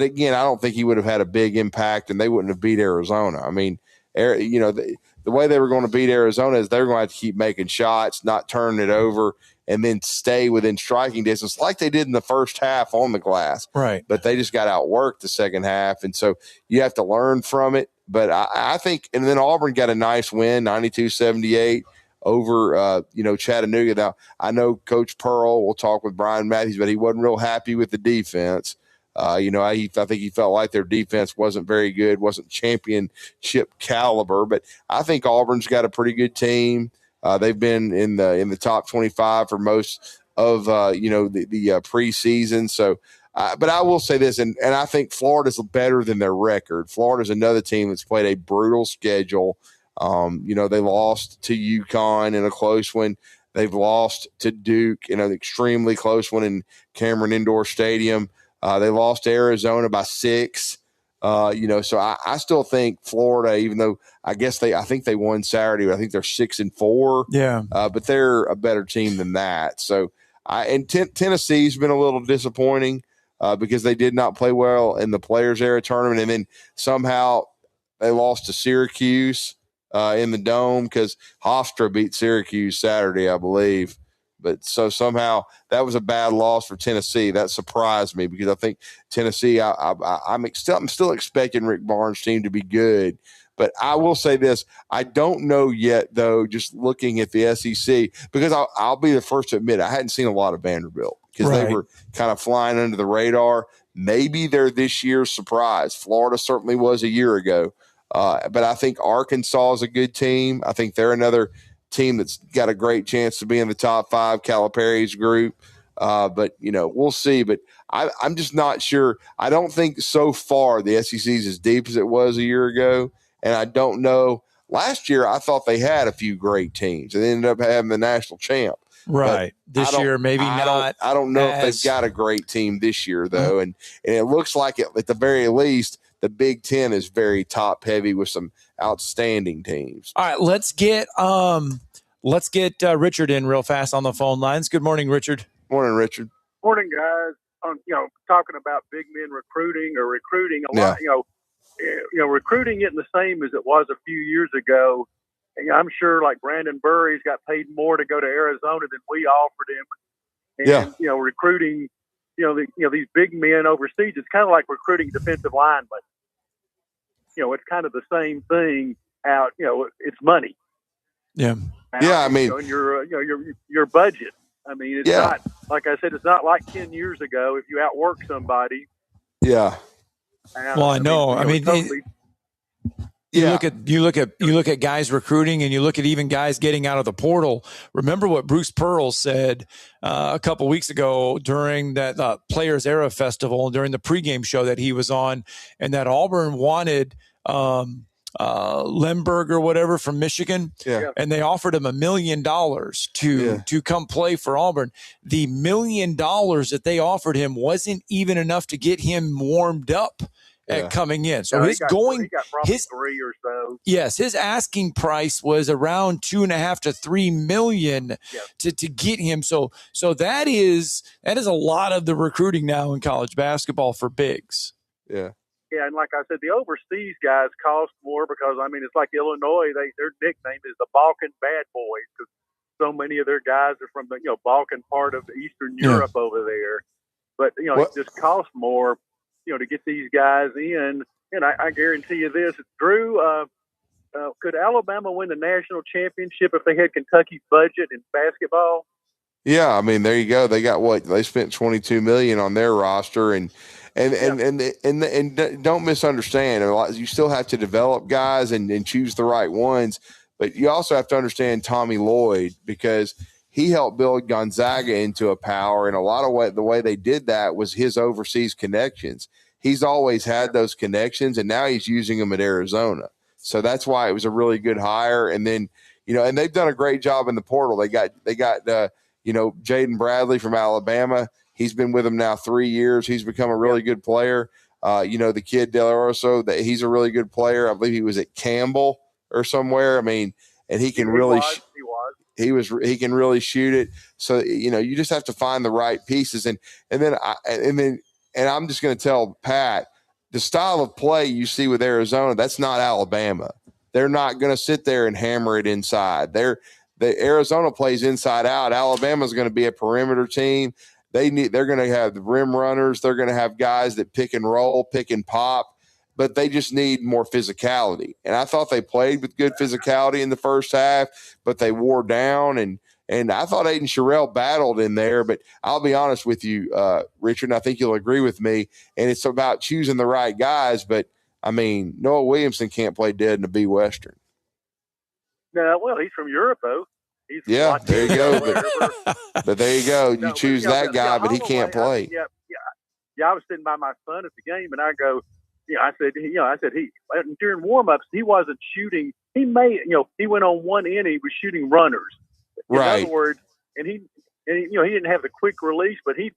again, I don't think he would have had a big impact, and they wouldn't have beat Arizona. I mean, the way they were going to beat Arizona is they're going to have to keep making shots, not turning it over, and then stay within striking distance like they did in the first half on the glass. Right. But they just got outworked the second half. And so you have to learn from it. But I think – and then Auburn got a nice win, 92-78 over, Chattanooga. Now, I know Coach Pearl will talk with Bryan Matthews, but he wasn't real happy with the defense. I think he felt like their defense wasn't very good, wasn't championship caliber. But I think Auburn's got a pretty good team. They've been in the top 25 for most of the preseason. So, but I will say this, and I think Florida's better than their record. Florida's another team that's played a brutal schedule. They lost to UConn in a close one. They've lost to Duke in an extremely close one in Cameron Indoor Stadium. They lost to Arizona by 6. So I still think Florida, even though I think they won Saturday, but I think they're 6-4. Yeah. But they're a better team than that. So Tennessee's been a little disappointing because they did not play well in the Players Era tournament. And then somehow they lost to Syracuse in the Dome because Hofstra beat Syracuse Saturday, I believe. But so somehow that was a bad loss for Tennessee. That surprised me because I think Tennessee, I'm still expecting Rick Barnes' team to be good. But I will say this, I don't know yet, though, just looking at the SEC, because I'll be the first to admit I hadn't seen a lot of Vanderbilt because they were kind of flying under the radar. Maybe they're this year's surprise. Florida certainly was a year ago. But I think Arkansas is a good team. I think they're another team that's got a great chance to be in the top 5, Calipari's group. But we'll see. But I'm just not sure. I don't think so far the SEC is as deep as it was a year ago. And I don't know. Last year, I thought they had a few great teams and ended up having the national champ. Right. This year, maybe not. I don't know if they've got a great team this year, though. And it looks like at the very least, the Big Ten is very top heavy with some outstanding teams. All right, let's get Richard in real fast on the phone lines. Good morning, Richard. Morning, Richard. Morning, guys. Talking about big men recruiting a lot. Recruiting isn't the same as it was a few years ago. And I'm sure, like Brandon Burry's got paid more to go to Arizona than we offered him. And recruiting. These big men overseas, it's kind of like recruiting defensive linemen. It's kind of the same thing out, it's money. Yeah. I mean, your budget. I mean, it's not, like I said, it's not like 10 years ago if you outwork somebody. Yeah. Well, I know. You look at guys recruiting, and you look at even guys getting out of the portal. Remember what Bruce Pearl said a couple weeks ago during that Players Era Festival, during the pregame show that he was on, and that Auburn wanted Lemberg or whatever from Michigan, and they offered him $1 million to come play for Auburn. The $1 million that they offered him wasn't even enough to get him warmed up at coming in. So he got probably 3 or so. Yes, his asking price was around $2.5 to $3 million to get him. So that is a lot of the recruiting now in college basketball for bigs. Yeah. Yeah, and like I said, the overseas guys cost more because, I mean, it's like Illinois. Their nickname is the Balkan Bad Boys because so many of their guys are from the Balkan part of Eastern Europe over there. But it just costs more, to get these guys in. And I guarantee you this, Drew. Could Alabama win the national championship if they had Kentucky's budget in basketball? Yeah, I mean, there you go. They got they spent $22 million on their roster, and don't misunderstand. You still have to develop guys and choose the right ones, but you also have to understand Tommy Lloyd because he helped build Gonzaga into a power. And a lot of the way they did that was his overseas connections. He's always had those connections, and now he's using them at Arizona. So that's why it was a really good hire. And then and they've done a great job in the portal. They got Jaden Bradley from Alabama. He's been with them now 3 years. He's become a really good player. The kid Del Rosso, that he's a really good player. I believe he was at Campbell or somewhere. I mean, and he can he can really shoot it. So, you just have to find the right pieces. And I'm just going to tell Pat, the style of play you see with Arizona, that's not Alabama. They're not going to sit there and hammer it inside. The Arizona plays inside out. Alabama's going to be a perimeter team. They're going to have the rim runners. They're going to have guys that pick and roll, pick and pop, but they just need more physicality. And I thought they played with good physicality in the first half, but they wore down. And I thought Aiden Sherrill battled in there, but I'll be honest with you, Richard, and I think you'll agree with me. And it's about choosing the right guys. But I mean, Noah Williamson can't play dead in a B Western. No, well, he's from Europe, though. There you go. But there you go. You choose that guy, but he can't play. I was sitting by my son at the game, and I go, I said he during warm-ups he wasn't shooting. He went on one end. He was shooting runners. In other words, and he didn't have the quick release, but he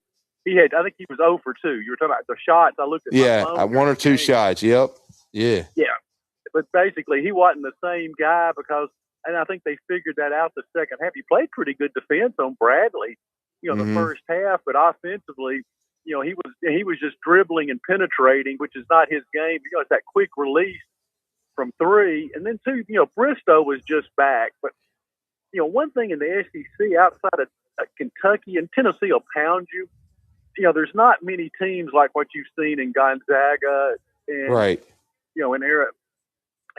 had. I think he was 0 for 2. You were talking about the shots. I looked at my phone. 1 or 2 shots. Yep. Yeah. Yeah, but basically he wasn't the same guy because. And I think they figured that out the second half. He played pretty good defense on Bradley, the first half, but offensively, he was just dribbling and penetrating, which is not his game. It's that quick release from 3. And then 2, Bristow was just back. But, one thing in the SEC outside of Kentucky, and Tennessee will pound you, there's not many teams like what you've seen in Gonzaga and,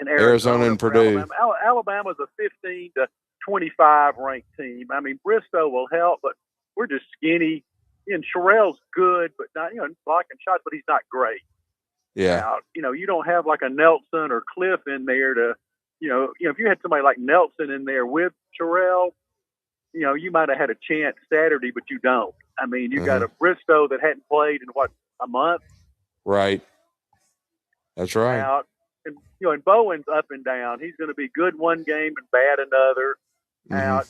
in Arizona and Purdue. Alabama's a 15 to 25 ranked team. I mean, Bristow will help, but we're just skinny. And Sherrill's good, but not, blocking shots, but he's not great. Yeah. Now, you don't have like a Nelson or Cliff in there to, if you had somebody like Nelson in there with Sherrill, you might have had a chance Saturday, but you don't. I mean, you got a Bristow that hadn't played in a month. Right. That's right. Out. And and Bowen's up and down. He's going to be good one game and bad another. Out,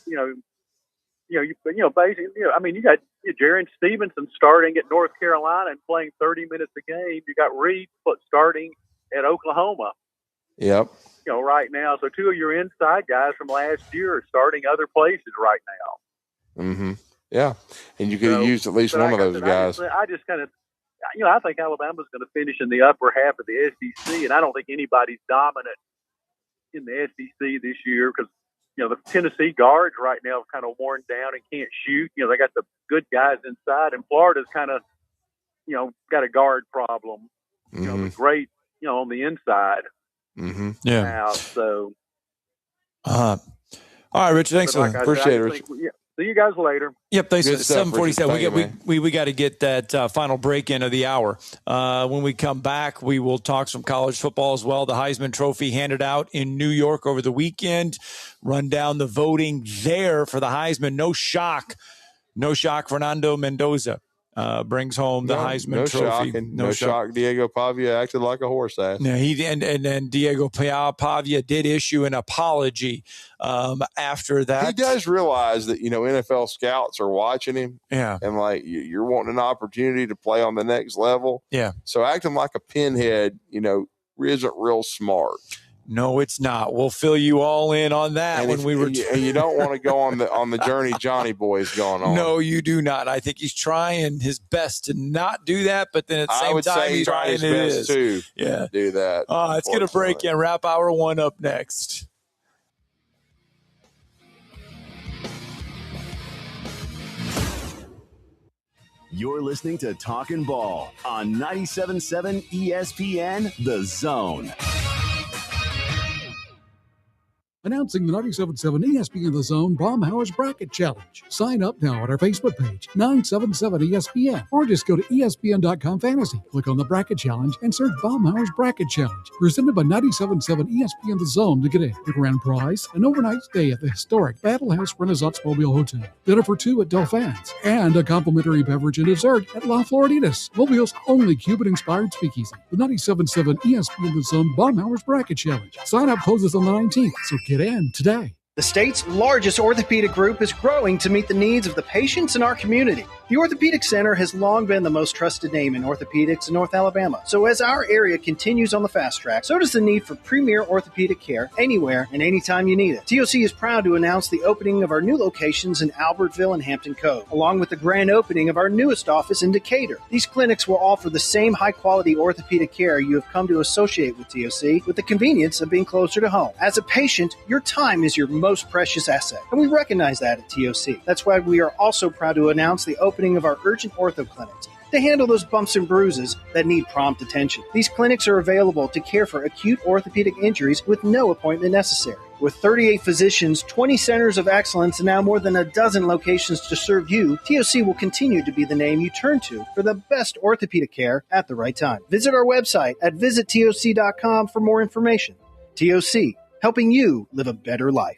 basically, I mean, you got Jaron Stevenson starting at North Carolina and playing 30 minutes a game. You got Reed starting at Oklahoma. Yep. Right now. So 2 of your inside guys from last year are starting other places right now. Mm-hmm. Yeah, and you could have used at least one of those guys. I just kind of. I think Alabama's going to finish in the upper half of the SEC, and I don't think anybody's dominant in the SEC this year because, the Tennessee guards right now have kind of worn down and can't shoot. They got the good guys inside, and Florida's kind of, got a guard problem. Great, on the inside. Mm-hmm. Yeah. Now, so. All right, Richard. Thanks. Appreciate it, Richard. See you guys later. Yep, thanks. Good stuff, 7:47. We got to get that final break in of the hour. When we come back, we will talk some college football as well. The Heisman Trophy handed out in New York over the weekend. Run down the voting there for the Heisman. No shock, Fernando Mendoza brings home the Heisman Trophy. No shock. Diego Pavia acted like a horse ass. Yeah, and Diego Pavia did issue an apology after that. He does realize that NFL scouts are watching him. Yeah, and like you're wanting an opportunity to play on the next level. Yeah, so acting like a pinhead, isn't real smart. No, it's not. We'll fill you all in on that when we return. And you don't want to go on the journey Johnny Boy's going on. No, you do not. I think he's trying his best to not do that, but then at the same time, he's trying his best to do that. Let's get a break and wrap hour one up next. You're listening to Talkin' Ball on 97.7 ESPN The Zone. Announcing the 97.7 ESPN The Zone Baumhower's Bracket Challenge. Sign up now at our Facebook page, 977 ESPN, or just go to ESPN.com Fantasy. Click on the Bracket Challenge and search Baumhower's Bracket Challenge. Presented by 97.7 ESPN The Zone to get in. The grand prize, an overnight stay at the historic Battle House Renaissance Mobile Hotel. Dinner for two at Delphins. And a complimentary beverage and dessert at La Floriditas, Mobile's only Cuban-inspired speakeasy. The 97.7 ESPN The Zone Baumhower's Bracket Challenge. Sign up closes on the 19th, so get in today. The state's largest orthopedic group is growing to meet the needs of the patients in our community. The Orthopedic Center has long been the most trusted name in orthopedics in North Alabama. So as our area continues on the fast track, so does the need for premier orthopedic care anywhere and anytime you need it. TOC is proud to announce the opening of our new locations in Albertville and Hampton Cove, along with the grand opening of our newest office in Decatur. These clinics will offer the same high-quality orthopedic care you have come to associate with TOC, with the convenience of being closer to home. As a patient, your time is your most precious asset, and we recognize that at TOC. That's why we are also proud to announce the opening of our urgent ortho clinics to handle those bumps and bruises that need prompt attention. These clinics are available to care for acute orthopedic injuries with no appointment necessary. With 38 physicians, 20 centers of excellence, and now more than a dozen locations to serve you, TOC will continue to be the name you turn to for the best orthopedic care at the right time. Visit our website at visittoc.com for more information. TOC, helping you live a better life.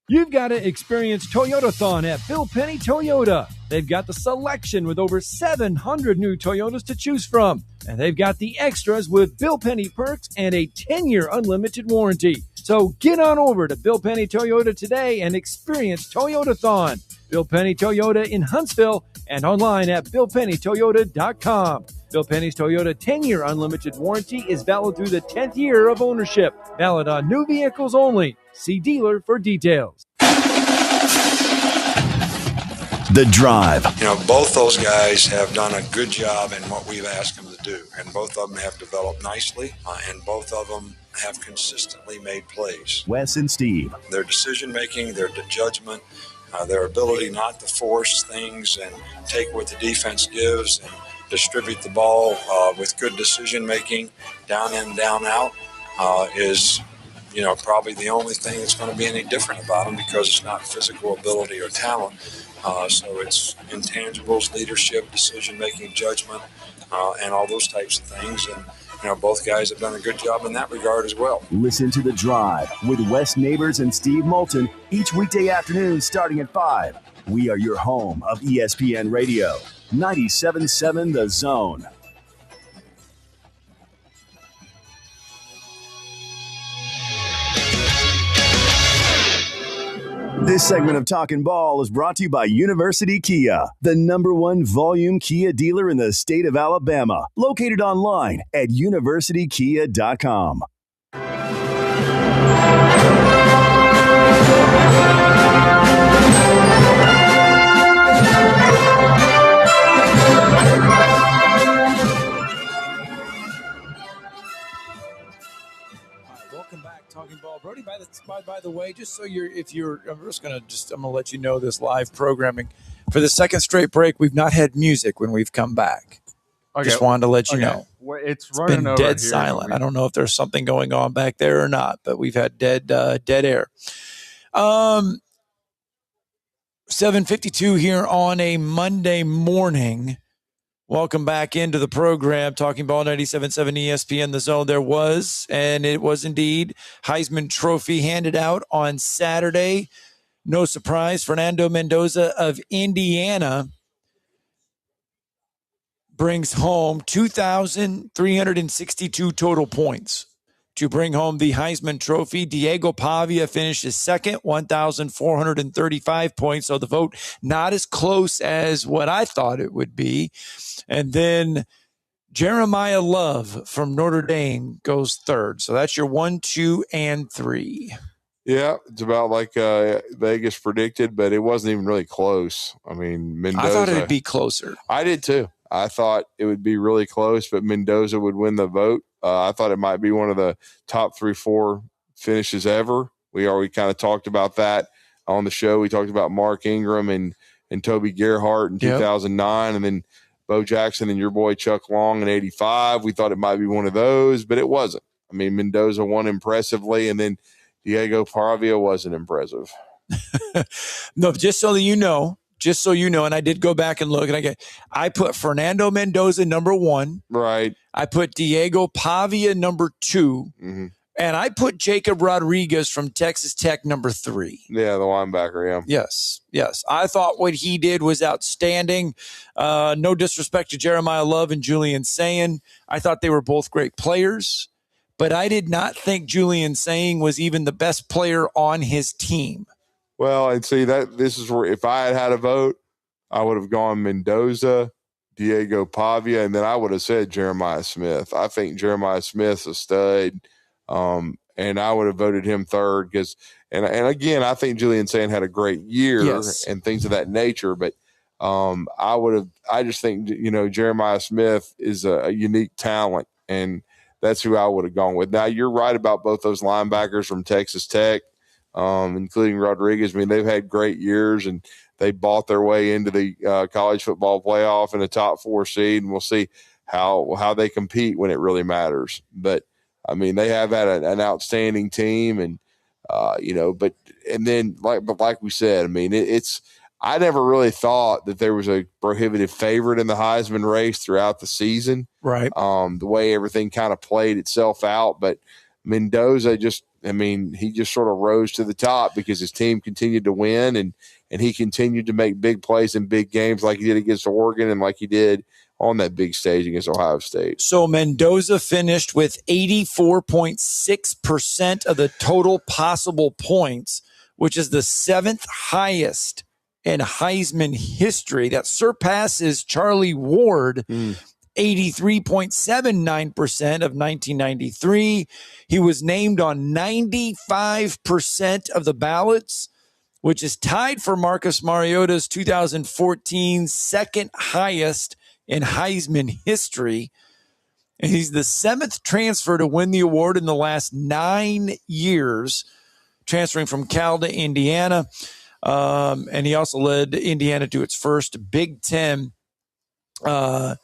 You've got to experience Toyotathon at Bill Penny Toyota. They've got the selection with over 700 new Toyotas to choose from. And they've got the extras with Bill Penny perks and a 10-year unlimited warranty. So get on over to Bill Penny Toyota today and experience Toyotathon. Bill Penny Toyota in Huntsville and online at BillPennyToyota.com. Bill Penny's Toyota 10-year unlimited warranty is valid through the 10th year of ownership. Valid on new vehicles only. See dealer for details. The Drive. Both those guys have done a good job in what we've asked them to do, and both of them have developed nicely, and both of them have consistently made plays. Wes and Steve. Their decision-making, their judgment, their ability not to force things and take what the defense gives and distribute the ball with good decision-making, down in, down out, is probably the only thing that's going to be any different about them, because it's not physical ability or talent. So it's intangibles, leadership, decision-making, judgment, and all those types of things. And, both guys have done a good job in that regard as well. Listen to The Drive with Wes Neighbors and Steve Moulton each weekday afternoon starting at 5. We are your home of ESPN Radio, 97.7 The Zone. This segment of Talkin' Ball is brought to you by University Kia, the #1 volume Kia dealer in the state of Alabama. Located online at universitykia.com. Welcome back, Talking Ball. Brody, by the way, just so I'm gonna let you know this live programming. For the second straight break, we've not had music when we've come back. Okay. Just wanted to let you know. Well, it's running been over dead here. silent. I don't know if there's something going on back there or not, but we've had dead air. 7:52 here on a Monday morning. Welcome back into the program, Talking Ball 97.7 ESPN The Zone. There was, and it was indeed, Heisman Trophy handed out on Saturday. No surprise, Fernando Mendoza of Indiana brings home 2,362 total points to bring home the Heisman Trophy. Diego Pavia finishes second, 1,435 points. So the vote not as close as what I thought it would be. And then Jeremiah Love from Notre Dame goes third. So that's your 1, 2, and 3. Yeah, it's about like Vegas predicted, but it wasn't even really close. I mean, Mendoza. I thought it'd be closer. I did too. I thought it would be really close, but Mendoza would win the vote. I thought it might be one of the top 3-4 finishes ever. We already kind of talked about that on the show. We talked about Mark Ingram and Toby Gerhart in 2009, and then Bo Jackson and your boy Chuck Long in 85. We thought it might be one of those, but it wasn't. I mean, Mendoza won impressively, and then Diego Pavia wasn't impressive. No, just so you know, and I did go back and look, and I put Fernando Mendoza number 1. Right. I put Diego Pavia number 2. Mm-hmm. And I put Jacob Rodriguez from Texas Tech number 3. Yeah, the linebacker, yeah. Yes. I thought what he did was outstanding. No disrespect to Jeremiah Love and Julian Sayin. I thought they were both great players. But I did not think Julian Sayin was even the best player on his team. Well, and see, this is where if I had had a vote, I would have gone Mendoza, Diego Pavia, and then I would have said Jeremiah Smith. I think Jeremiah Smith's a stud. And I would have voted him third because, and again, I think Julian Sayin had a great year and things of that nature. But I just think, Jeremiah Smith is a unique talent, and that's who I would have gone with. Now, you're right about both those linebackers from Texas Tech, including Rodriguez. I mean, they've had great years, and they bought their way into the college football playoff in a top 4 seed, and we'll see how they compete when it really matters. But I mean, they have had an outstanding team, and like we said, I mean, I never really thought that there was a prohibitive favorite in the Heisman race throughout the season, right? The way everything kind of played itself out, but Mendoza he just sort of rose to the top because his team continued to win, and he continued to make big plays in big games like he did against Oregon and like he did on that big stage against Ohio State. So Mendoza finished with 84.6% of the total possible points, which is the 7th highest in Heisman history. That surpasses Charlie Ward, 83.79% of 1993. He was named on 95% of the ballots, which is tied for Marcus Mariota's 2014 second highest in Heisman history. And he's the 7th transfer to win the award in the last 9 years, transferring from Cal to Indiana. And he also led Indiana to its first Big Ten Big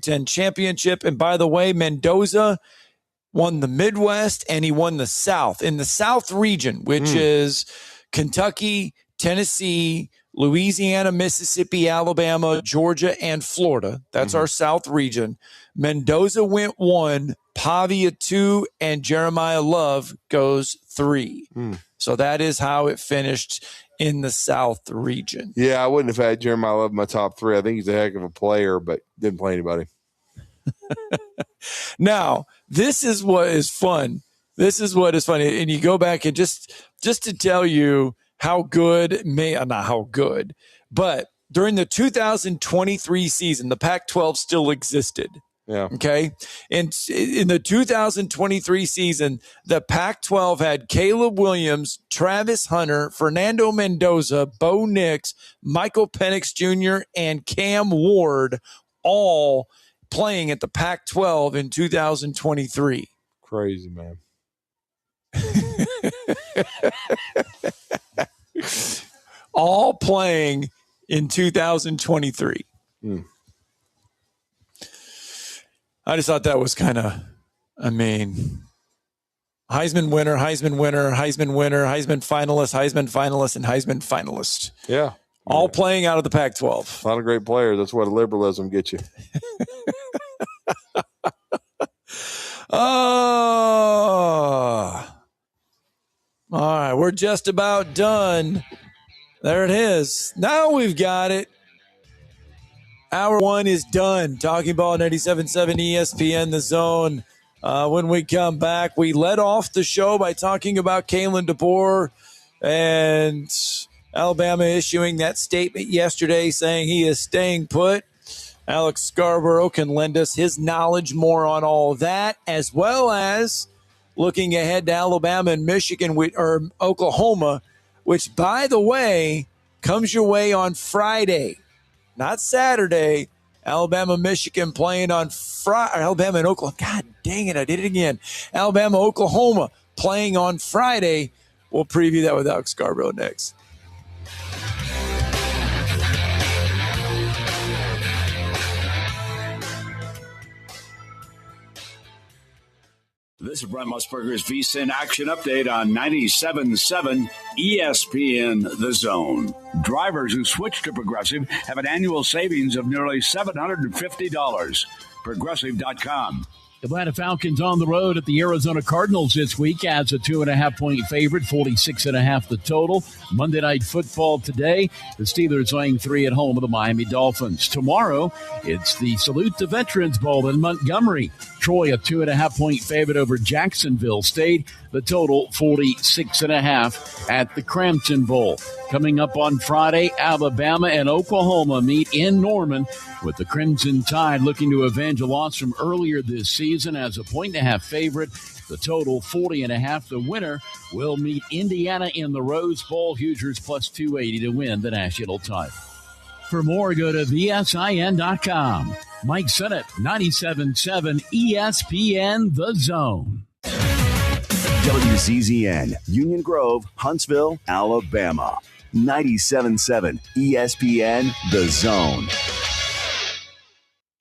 Ten championship. And by the way, Mendoza won the Midwest and he won the South. In the South region, which is Kentucky, Tennessee, Louisiana, Mississippi, Alabama, Georgia, and Florida. That's our South region. Mendoza went 1, Pavia 2, and Jeremiah Love goes 3. So that is how it finished in the South region. Yeah, I wouldn't have had Jeremiah Love in my top 3. I think he's a heck of a player, but didn't play anybody. Now, this is what is fun. And you go back and just to tell you how good, not how good, but during the 2023 season, the Pac-12 still existed. Yeah. Okay. And in the 2023 season, the Pac-12 had Caleb Williams, Travis Hunter, Fernando Mendoza, Bo Nix, Michael Penix Jr., and Cam Ward all playing at the Pac-12 in 2023. Crazy, man. All playing in 2023. I just thought that was kind of, Heisman winner, Heisman finalist, and Heisman finalist. Yeah. All playing out of the Pac-12. A lot of great players. That's what liberalism gets you. Oh. All right, we're just about done. There it is. Now we've got it. Hour 1 is done. Talking Ball 97.7 ESPN, The Zone. When we come back, we led off the show by talking about Kalen DeBoer and Alabama issuing that statement yesterday saying he is staying put. Alex Scarborough can lend us his knowledge more on all that, as well as looking ahead to Alabama and Michigan or Oklahoma, which, by the way, comes your way on Friday, not Saturday. Alabama, Michigan playing on Friday. Alabama and Oklahoma. God dang it, I did it again. Alabama, Oklahoma playing on Friday. We'll preview that with Alex Scarborough next. This is Brent Musburger's VSiN Action Update on 97.7 ESPN The Zone. Drivers who switch to Progressive have an annual savings of nearly $750. Progressive.com. Atlanta Falcons on the road at the Arizona Cardinals this week as a 2.5-point favorite, 46.5 the total. Monday Night Football today. The Steelers laying 3 at home with the Miami Dolphins. Tomorrow, it's the Salute to Veterans Bowl in Montgomery. Troy, a 2.5-point favorite over Jacksonville State. The total, 46.5 at the Crampton Bowl. Coming up on Friday, Alabama and Oklahoma meet in Norman with the Crimson Tide looking to avenge a loss from earlier this season as a 1.5 favorite. The total, 40.5. The winner will meet Indiana in the Rose Bowl. Hoosiers plus 280 to win the national title. For more, go to VSIN.com. Mike Sennett, 97.7 ESPN The Zone. WCZN, Union Grove, Huntsville, Alabama. 97.7 ESPN The Zone.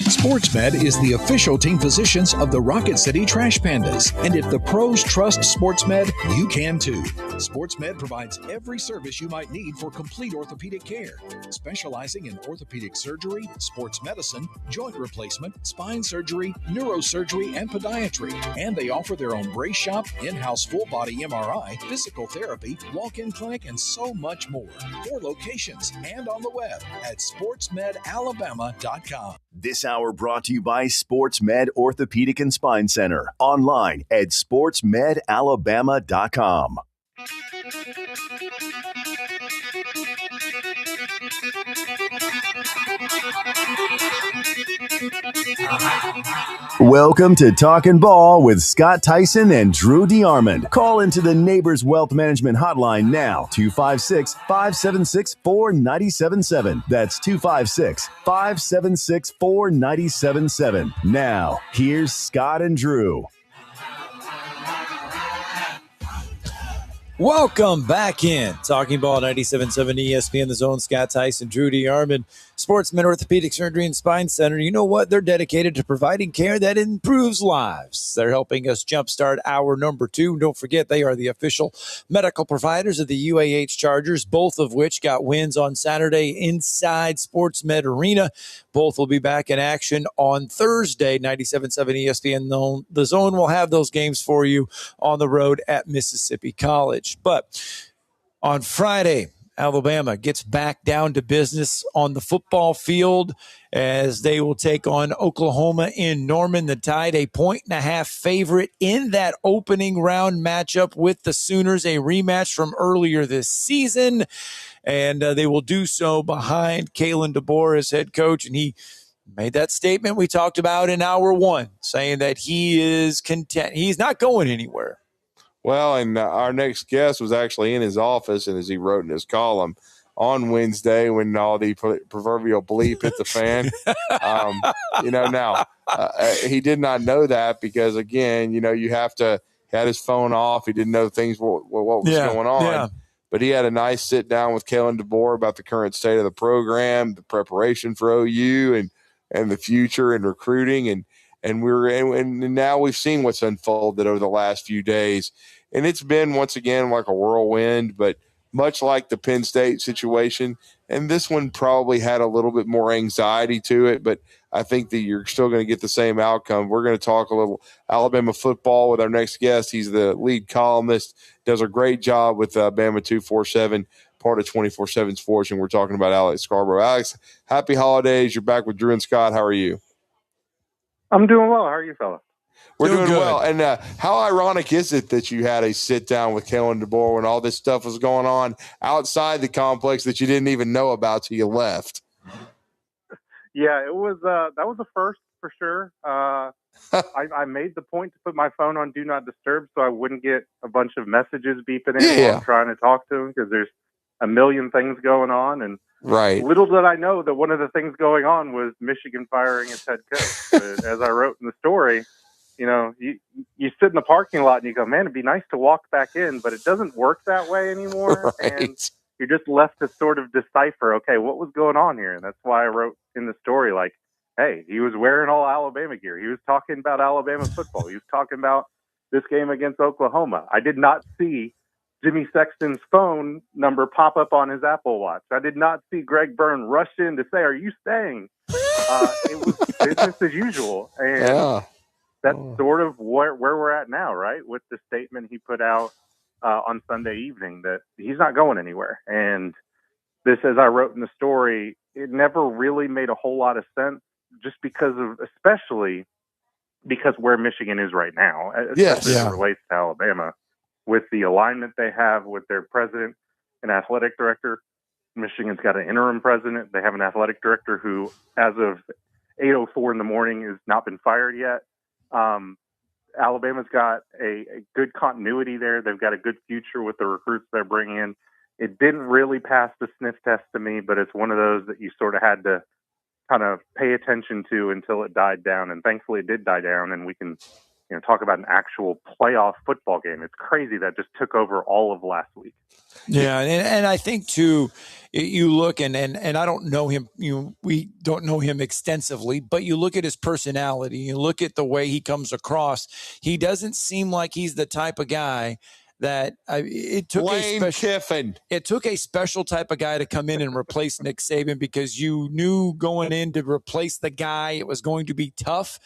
SportsMed is the official team physicians of the Rocket City Trash Pandas. And if the pros trust SportsMed, you can too. SportsMed provides every service you might need for complete orthopedic care, specializing in orthopedic surgery, sports medicine, joint replacement, spine surgery, neurosurgery, and podiatry. And they offer their own brace shop, in-house full-body MRI, physical therapy, walk-in clinic, and so much more. 4 locations and on the web at sportsmedalabama.com. This hour brought to you by SportsMed Orthopedic and Spine Center. Online at sportsmedalabama.com. Welcome to Talkin' Ball with Scott Tyson and Drew DeArmond. Call into the Neighbors Wealth Management Hotline now, 256-576-4977. That's 256-576-4977. Now, here's Scott and Drew. Welcome back in. Talking Ball 97.7 ESPN The Zone. Scott Tyson, Drew DeArmond, SportsMed Orthopedic Surgery and Spine Center. You know what? They're dedicated to providing care that improves lives. They're helping us jumpstart hour number 2. Don't forget, they are the official medical providers of the UAH Chargers, both of which got wins on Saturday inside SportsMed Arena. Both will be back in action on Thursday. 97.7 ESPN The Zone will have those games for you on the road at Mississippi College. But on Friday, Alabama gets back down to business on the football field as they will take on Oklahoma in Norman. The Tide, a 1.5 favorite in that opening round matchup with the Sooners, a rematch from earlier this season. And they will do so behind Kalen DeBoer as head coach. And he made that statement we talked about in hour 1, saying that he is content. He's not going anywhere. Well, and our next guest was actually in his office, and as he wrote in his column on Wednesday when all the proverbial bleep hit the fan, he did not know that because, again, you have to had his phone off. He didn't know things what was going on. Yeah. But he had a nice sit down with Kalen DeBoer about the current state of the program, the preparation for OU, and the future and recruiting, and now we've seen what's unfolded over the last few days. And it's been, once again, like a whirlwind, but much like the Penn State situation. And this one probably had a little bit more anxiety to it, but I think that you're still going to get the same outcome. We're going to talk a little Alabama football with our next guest. He's the lead columnist, does a great job with Bama 247, part of 24/7 Sports, and we're talking about Alex Scarborough. Alex, happy holidays. You're back with Drew and Scott. How are you? I'm doing well. How are you, fella? We're doing well. And how ironic is it that you had a sit down with Kalen DeBoer when all this stuff was going on outside the complex that you didn't even know about till you left? Yeah, it was. That was a first for sure. I made the point to put my phone on Do Not Disturb so I wouldn't get a bunch of messages beeping in while I'm trying to talk to him, because there's a million things going on. And little did I know that one of the things going on was Michigan firing its head coach. But as I wrote in the story, you sit in the parking lot and you go, man, it'd be nice to walk back in, but it doesn't work that way anymore. And you're just left to sort of decipher, okay, what was going on here? And that's why I wrote in the story, like, hey, he was wearing all Alabama gear. He was talking about Alabama football. He was talking about this game against Oklahoma. I did not see Jimmy Sexton's phone number pop up on his Apple Watch. I did not see Greg Byrne rush in to say, are you staying? It was business as usual. And that's sort of where we're at now, right? With the statement he put out on Sunday evening that he's not going anywhere. And this, as I wrote in the story, it never really made a whole lot of sense, just especially because where Michigan is right now, especially as it relates to Alabama, with the alignment they have with their president and athletic director. Michigan's got an interim president. They have an athletic director who, as of 8:04 in the morning, has not been fired yet. Alabama's got a good continuity there. They've got a good future with the recruits they're bringing in. It didn't really pass the sniff test to me, but it's one of those that you sort of had to kind of pay attention to until it died down. And thankfully it did die down, and we can talk about an actual playoff football game. It's crazy that just took over all of last week. Yeah, and I think too, you look and I don't know him. We don't know him extensively, but you look at his personality. You look at the way he comes across. He doesn't seem like he's the type of guy that it took It took a special type of guy to come in and replace Nick Saban, because you knew going in to replace the guy, it was going to be tough.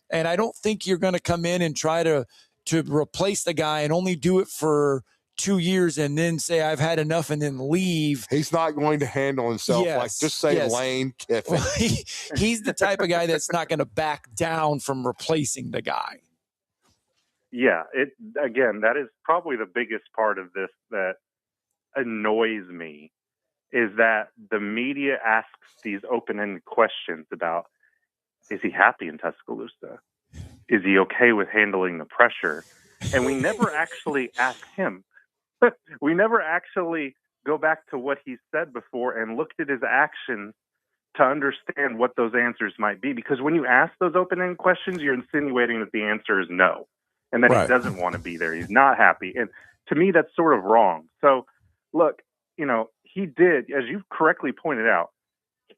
And I don't think you're going to come in and try to replace the guy and only do it for 2 years and then say, I've had enough, and then leave. He's not going to handle himself like just say Lane Kiffin. Well, he's the type of guy that's not going to back down from replacing the guy. Yeah, that is probably the biggest part of this that annoys me, is that the media asks these open-ended questions about, is he happy in Tuscaloosa? Is he okay with handling the pressure? And we never actually ask him. We never actually go back to what he said before and looked at his actions to understand what those answers might be. Because when you ask those open-ended questions, you're insinuating that the answer is no, and that he doesn't want to be there. He's not happy. And to me, that's sort of wrong. So, look, he did, as you correctly pointed out,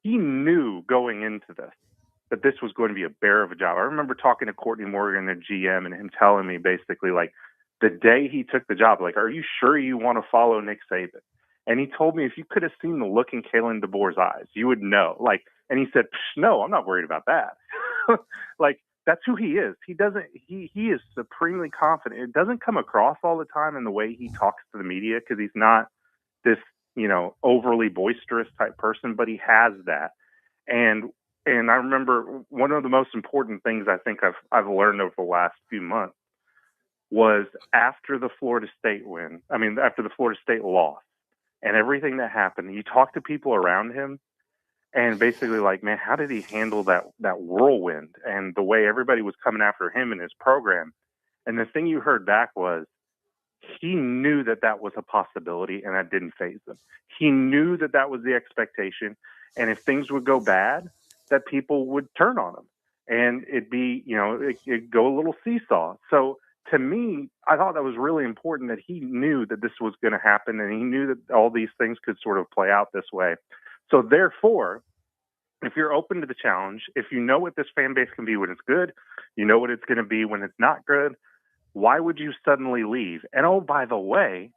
he knew going into this that this was going to be a bear of a job. I remember talking to Courtney Morgan, the GM, and him telling me basically, like, the day he took the job, like, are you sure you want to follow Nick Saban? And he told me, if you could have seen the look in Kalen DeBoer's eyes, you would know. Like, and he said, no, I'm not worried about that. Like, that's who he is. He is supremely confident. It doesn't come across all the time in the way he talks to the media, because he's not this, overly boisterous type person, but he has that. And I remember one of the most important things I think I've learned over the last few months was after the Florida State loss and everything that happened, you talk to people around him and basically like, man, how did he handle that whirlwind and the way everybody was coming after him and his program? And the thing you heard back was, he knew that was a possibility, and that didn't faze him. He knew that was the expectation. And if things would go bad, that people would turn on him, and it'd be, it'd go a little seesaw. So to me, I thought that was really important, that he knew that this was going to happen, and he knew that all these things could sort of play out this way. So therefore, if you're open to the challenge, if you know what this fan base can be when it's good, you know what it's going to be when it's not good, why would you suddenly leave? And oh, by the way,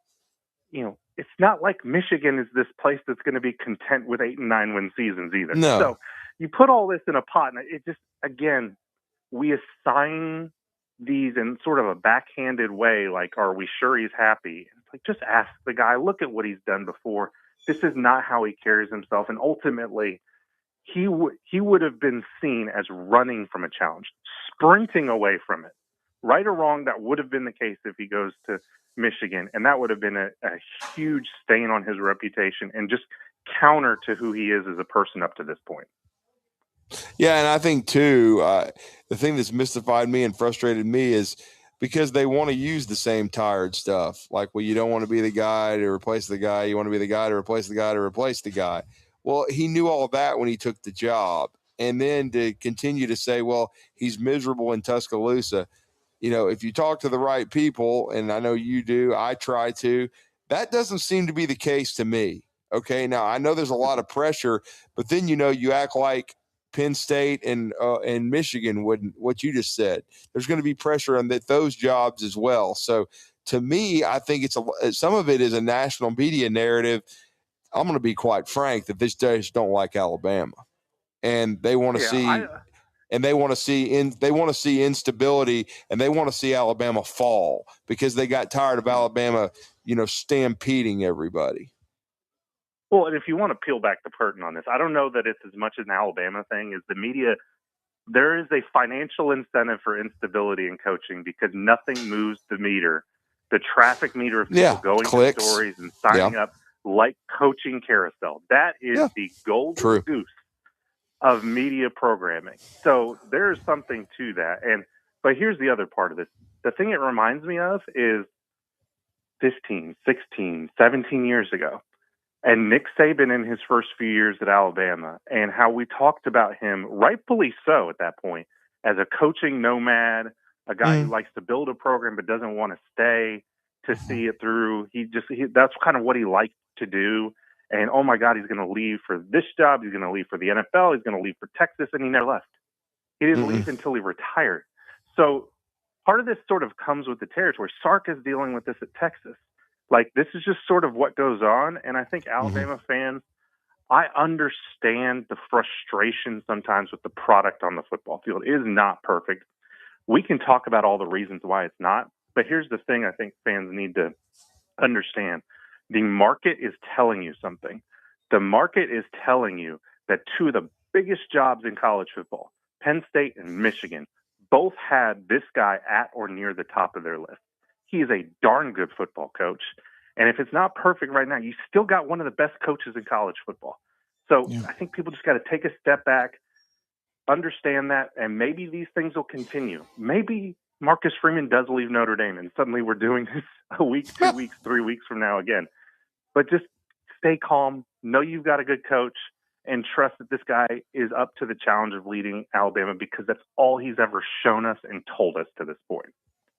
it's not like Michigan is this place that's going to be content with 8 and 9 win seasons either. No. So you put all this in a pot, and it just, again, we assign these in sort of a backhanded way, like, are we sure he's happy? It's like, just ask the guy, look at what he's done before. This is not how he carries himself. And ultimately, he would have been seen as running from a challenge, sprinting away from it. Right or wrong, that would have been the case if he goes to Michigan, and that would have been a huge stain on his reputation and just counter to who he is as a person up to this point. Yeah, and I think too, the thing that's mystified me and frustrated me is because they want to use the same tired stuff. Like, well, you don't want to be the guy to replace the guy. You want to be the guy to replace the guy to replace the guy. Well, he knew all that when he took the job. And then to continue to say, well, he's miserable in Tuscaloosa. If you talk to the right people, and I know you do, I try to, that doesn't seem to be the case to me. Okay. Now I know there's a lot of pressure, but then, you act like Penn State and Michigan wouldn't, what you just said, there's going to be pressure on those jobs as well. So to me, I think some of it is a national media narrative. I'm going to be quite frank that these days don't like Alabama, and they want to see. And they want to see instability, and they want to see Alabama fall because they got tired of Alabama, stampeding everybody. Well, and if you want to peel back the curtain on this, I don't know that it's as much an Alabama thing as the media. There is a financial incentive for instability in coaching because nothing moves the meter, the traffic meter of people going to stories and signing up, like coaching carousel. That is the golden goose of media programming. So there's something to that. But here's the other part of this. The thing it reminds me of is 15, 16, 17 years ago. And Nick Saban in his first few years at Alabama, and how we talked about him, rightfully so at that point, as a coaching nomad, a guy who likes to build a program but doesn't want to stay to see it through. That's kind of what he liked to do. And, oh, my God, he's going to leave for this job. He's going to leave for the NFL. He's going to leave for Texas. And he never left. He didn't leave until he retired. So part of this sort of comes with the territory. Sark is dealing with this at Texas. Like, this is just sort of what goes on. And I think Alabama fans, I understand the frustration sometimes with the product on the football field. It is not perfect. We can talk about all the reasons why it's not. But here's the thing I think fans need to understand. The market is telling you something. The market is telling you that two of the biggest jobs in college football, Penn State and Michigan, both had this guy at or near the top of their list. He is a darn good football coach. And if it's not perfect right now, you still got one of the best coaches in college football. So I think people just got to take a step back, understand that, and maybe these things will continue. Maybe Marcus Freeman does leave Notre Dame, and suddenly we're doing this a week, 2 weeks, 3 weeks from now again. But just stay calm, know you've got a good coach, and trust that this guy is up to the challenge of leading Alabama because that's all he's ever shown us and told us to this point.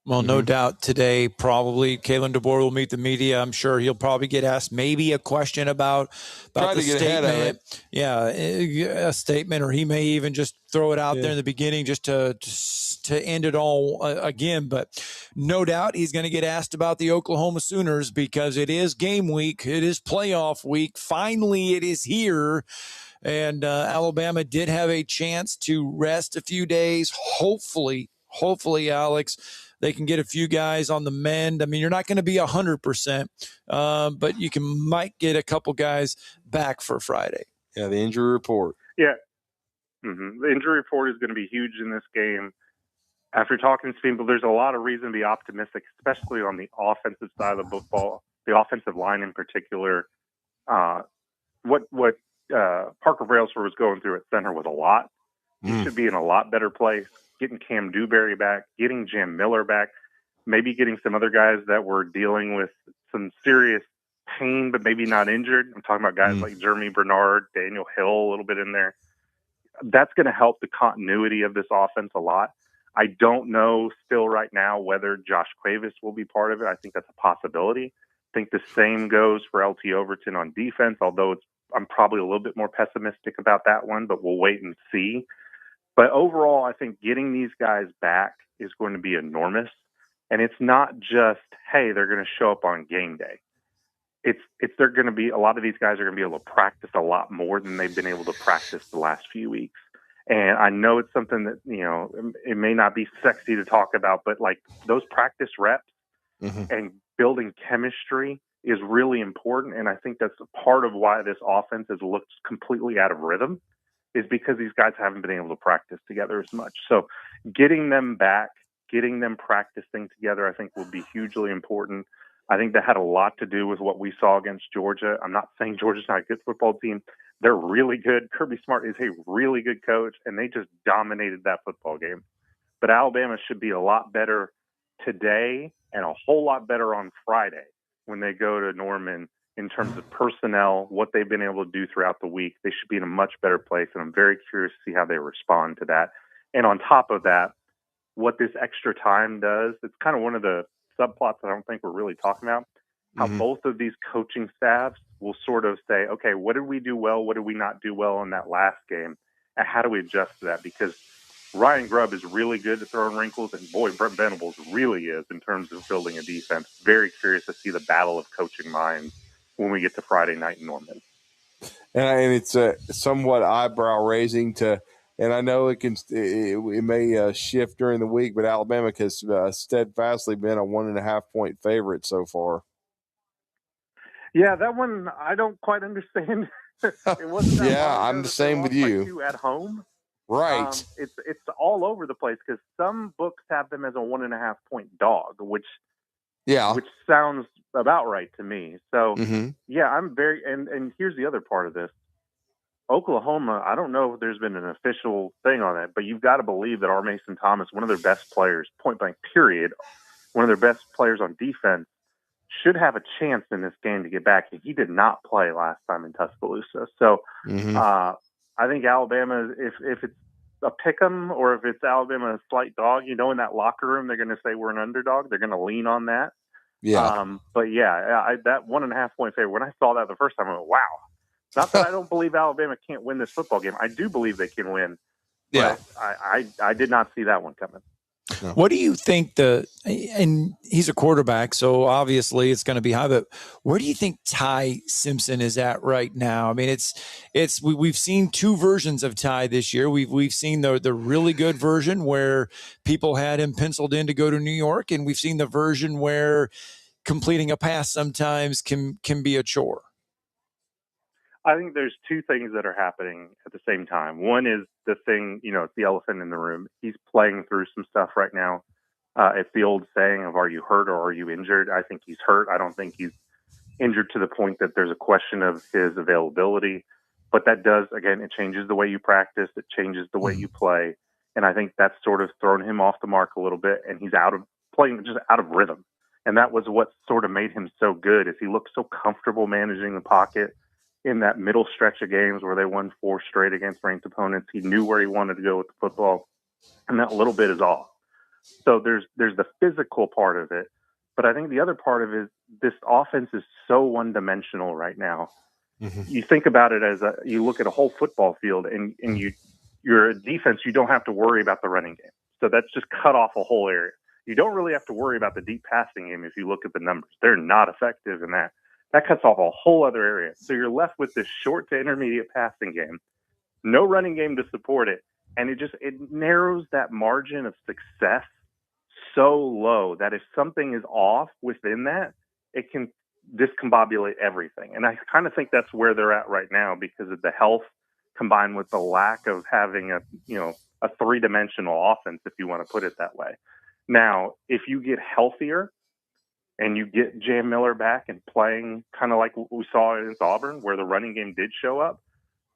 Well, no doubt today, probably Kalen DeBoer will meet the media. I'm sure he'll probably get asked maybe a question about the statement. Yeah, a statement, or he may even just throw it out there in the beginning just to end it all again. But no doubt he's going to get asked about the Oklahoma Sooners because it is game week. It is playoff week. Finally, it is here. And Alabama did have a chance to rest a few days. Hopefully, Alex, they can get a few guys on the mend. I mean, you're not going to be 100%, but you might get a couple guys back for Friday. Yeah, the injury report. Yeah. The injury report is going to be huge in this game. After talking to people, there's a lot of reason to be optimistic, especially on the offensive side of the football, the offensive line in particular. What Parker Brailsford was going through at center was a lot. He should be in a lot better place. Getting Cam Dewberry back, getting Jam Miller back, maybe getting some other guys that were dealing with some serious pain, but maybe not injured. I'm talking about guys like Jeremy Bernard, Daniel Hill, a little bit in there. That's going to help the continuity of this offense a lot. I don't know still right now whether Josh Cuevas will be part of it. I think that's a possibility. I think the same goes for LT Overton on defense, although I'm probably a little bit more pessimistic about that one, but we'll wait and see. But overall, I think getting these guys back is going to be enormous. And it's not just, hey, they're going to show up on game day. They're going to be, a lot of these guys are going to be able to practice a lot more than they've been able to practice the last few weeks. And I know it's something that, it may not be sexy to talk about, but like those practice reps and building chemistry is really important. And I think that's part of why this offense has looked completely out of rhythm, is because these guys haven't been able to practice together as much. So getting them back, getting them practicing together, I think will be hugely important. I think that had a lot to do with what we saw against Georgia. I'm not saying Georgia's not a good football team. They're really good. Kirby Smart is a really good coach, and they just dominated that football game. But Alabama should be a lot better today and a whole lot better on Friday when they go to Norman in terms of personnel, what they've been able to do throughout the week. They should be in a much better place, and I'm very curious to see how they respond to that. And on top of that, what this extra time does, it's kind of one of the subplots that I don't think we're really talking about, how both of these coaching staffs will sort of say, okay, what did we do well? What did we not do well in that last game? And how do we adjust to that? Because Ryan Grubb is really good at throwing wrinkles, and boy, Brent Venables really is in terms of building a defense. Very curious to see the battle of coaching minds when we get to Friday night in Norman. And it's somewhat eyebrow raising and I know it may shift during the week, but Alabama has steadfastly been a 1.5-point favorite so far. Yeah, that one I don't quite understand. It wasn't that yeah, long ago I'm the that same they with lost you. by 2 at home. Right. It's all over the place because some books have them as a 1.5-point dog, which sounds about right to me. So yeah, I'm very and here's the other part of this. Oklahoma, I don't know if there's been an official thing on it, but you've got to believe that R. Mason Thomas, one of their best players, point blank period, one of their best players on defense, should have a chance in this game to get back. He did not play last time in Tuscaloosa. So I think Alabama, if it's a pick 'em or if it's Alabama a slight dog, in that locker room, they're going to say we're an underdog. They're going to lean on that. Yeah. But yeah, that 1.5-point favorite, when I saw that the first time, I went, wow. Not that I don't believe Alabama can't win this football game. I do believe they can win. But I did not see that one coming. No. What do you think and he's a quarterback, so obviously it's going to be high, but where do you think Ty Simpson is at right now? I mean, we've seen 2 versions of Ty this year. We've seen the really good version where people had him penciled in to go to New York, and we've seen the version where completing a pass sometimes can be a chore. I think there's 2 things that are happening at the same time. One is the thing, it's the elephant in the room. He's playing through some stuff right now. It's the old saying of, are you hurt or are you injured? I think he's hurt. I don't think he's injured to the point that there's a question of his availability. But that does, again, it changes the way you practice. It changes the way you play. And I think that's sort of thrown him off the mark a little bit. And he's playing just out of rhythm. And that was what sort of made him so good, is he looked so comfortable managing the pocket. In that middle stretch of games where they won 4 straight against ranked opponents, he knew where he wanted to go with the football, and that little bit is off. So there's the physical part of it, but I think the other part of it is this offense is so one-dimensional right now. You think about it as you look at a whole football field, and you're a defense, you don't have to worry about the running game. So that's just cut off a whole area. You don't really have to worry about the deep passing game if you look at the numbers. They're not effective in that. That cuts off a whole other area. So you're left with this short to intermediate passing game, no running game to support it. And it narrows that margin of success so low that if something is off within that, it can discombobulate everything. And I kind of think that's where they're at right now because of the health combined with the lack of having a 3-dimensional offense, if you want to put it that way. Now, if you get healthier, and you get Jam Miller back and playing kind of like we saw against Auburn, where the running game did show up,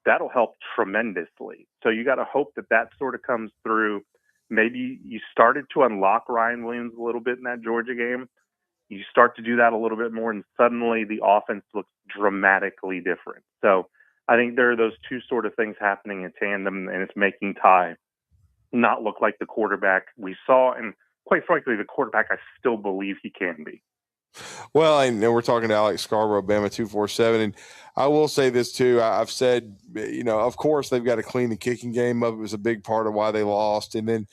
that'll help tremendously. So you got to hope that sort of comes through. Maybe you started to unlock Ryan Williams a little bit in that Georgia game. You start to do that a little bit more, and suddenly the offense looks dramatically different. So I think there are those 2 sort of things happening in tandem, and it's making Ty not look like the quarterback we saw, and quite frankly, the quarterback I still believe he can be. Well, I know we're talking to Alex Scarborough, Bama 247, and I will say this too. I've said, of course they've got to clean the kicking game up. It was a big part of why they lost, and then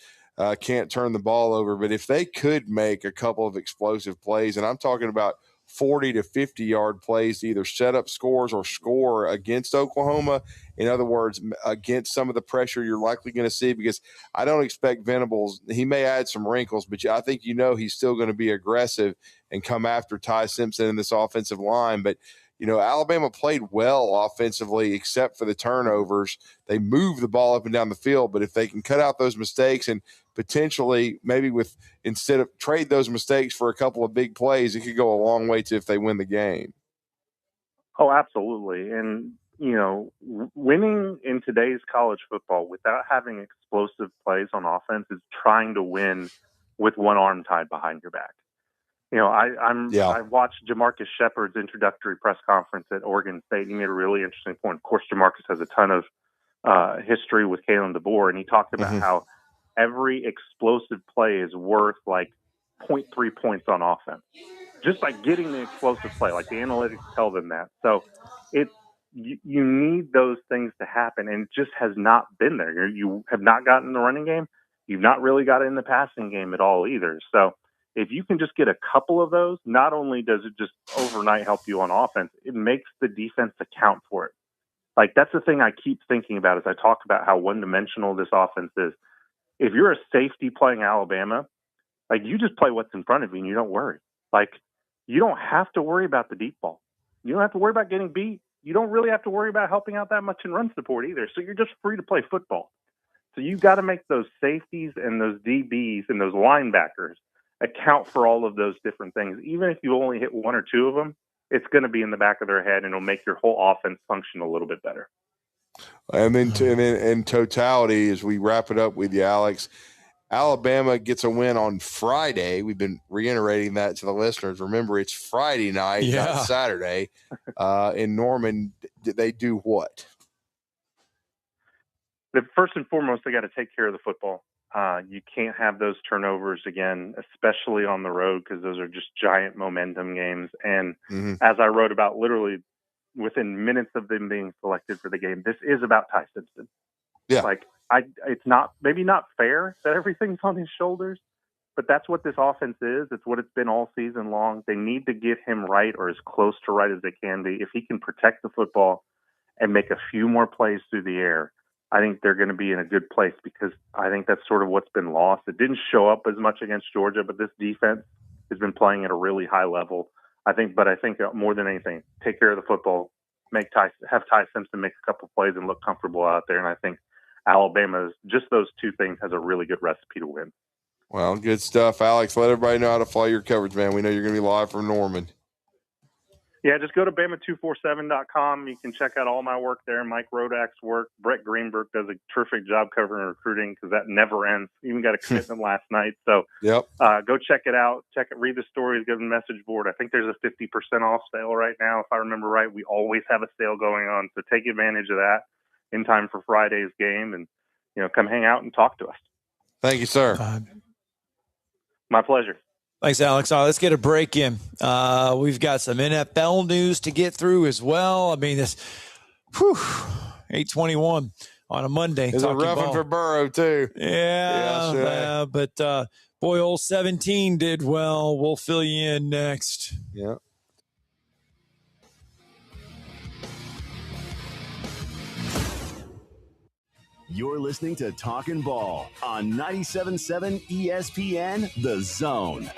can't turn the ball over. But if they could make a couple of explosive plays, and I'm talking about 40 to 50-yard plays to either set up scores or score against Oklahoma. In other words, against some of the pressure you're likely going to see, because I don't expect Venables. He may add some wrinkles, but I think he's still going to be aggressive and come after Ty Simpson in this offensive line. But Alabama played well offensively except for the turnovers. They moved the ball up and down the field, but if they can cut out those mistakes and potentially maybe instead of trade those mistakes for a couple of big plays, it could go a long way to if they win the game. Oh, absolutely. And, winning in today's college football without having explosive plays on offense is trying to win with one arm tied behind your back. I watched Jamarcus Shepard's introductory press conference at Oregon State. He made a really interesting point. Of course, Jamarcus has a ton of history with Kalen DeBoer, and he talked about how every explosive play is worth like 0.3 points on offense. Just by getting the explosive play, like the analytics tell them that. So you need those things to happen, and it just has not been there. You have not gotten the running game. You've not really got it in the passing game at all either. So if you can just get a couple of those, not only does it just overnight help you on offense, it makes the defense account for it. Like, that's the thing I keep thinking about as I talk about how one-dimensional this offense is. If you're a safety playing Alabama, like, you just play what's in front of you and you don't worry. Like, you don't have to worry about the deep ball. You don't have to worry about getting beat. You don't really have to worry about helping out that much in run support either. So you're just free to play football. So you've got to make those safeties and those DBs and those linebackers account for all of those different things. Even if you only hit one or two of them, it's going to be in the back of their head, and it'll make your whole offense function a little bit better. And then in totality, as we wrap it up with you, Alex, Alabama gets a win on Friday. We've been reiterating that to the listeners. Remember, it's Friday night, not Saturday. In Norman, they do what? First and foremost, they got to take care of the football. You can't have those turnovers again, especially on the road, because those are just giant momentum games. And as I wrote about literally within minutes of them being selected for the game, this is about Ty Simpson. Yeah. Like, it's maybe not fair that everything's on his shoulders, but that's what this offense is. It's what it's been all season long. They need to get him right, or as close to right as they can be. If he can protect the football and make a few more plays through the air, I think they're going to be in a good place, because I think that's sort of what's been lost. It didn't show up as much against Georgia, but this defense has been playing at a really high level. I think more than anything, take care of the football, have Ty Simpson make a couple plays and look comfortable out there. And I think Alabama's just those two things has a really good recipe to win. Well, good stuff, Alex. Let everybody know how to follow your coverage, man. We know you're going to be live from Norman. Yeah, just go to Bama247.com. You can check out all my work there, Mike Rodak's work. Brett Greenberg does a terrific job covering recruiting, because that never ends. Even got a commitment last night. So go check it out. Read the stories, give them a message board. I think there's a 50% off sale right now. If I remember right, we always have a sale going on. So take advantage of that in time for Friday's game, and come hang out and talk to us. Thank you, sir. My pleasure. Thanks, Alex. All right, let's get a break in. We've got some NFL news to get through as well. I mean, this 8:21 on a Monday. It's a rough one for Burrow, too. Yeah, but boy, old 17 did well. We'll fill you in next. Yeah. You're listening to Talkin' Ball on 97.7 ESPN, The Zone.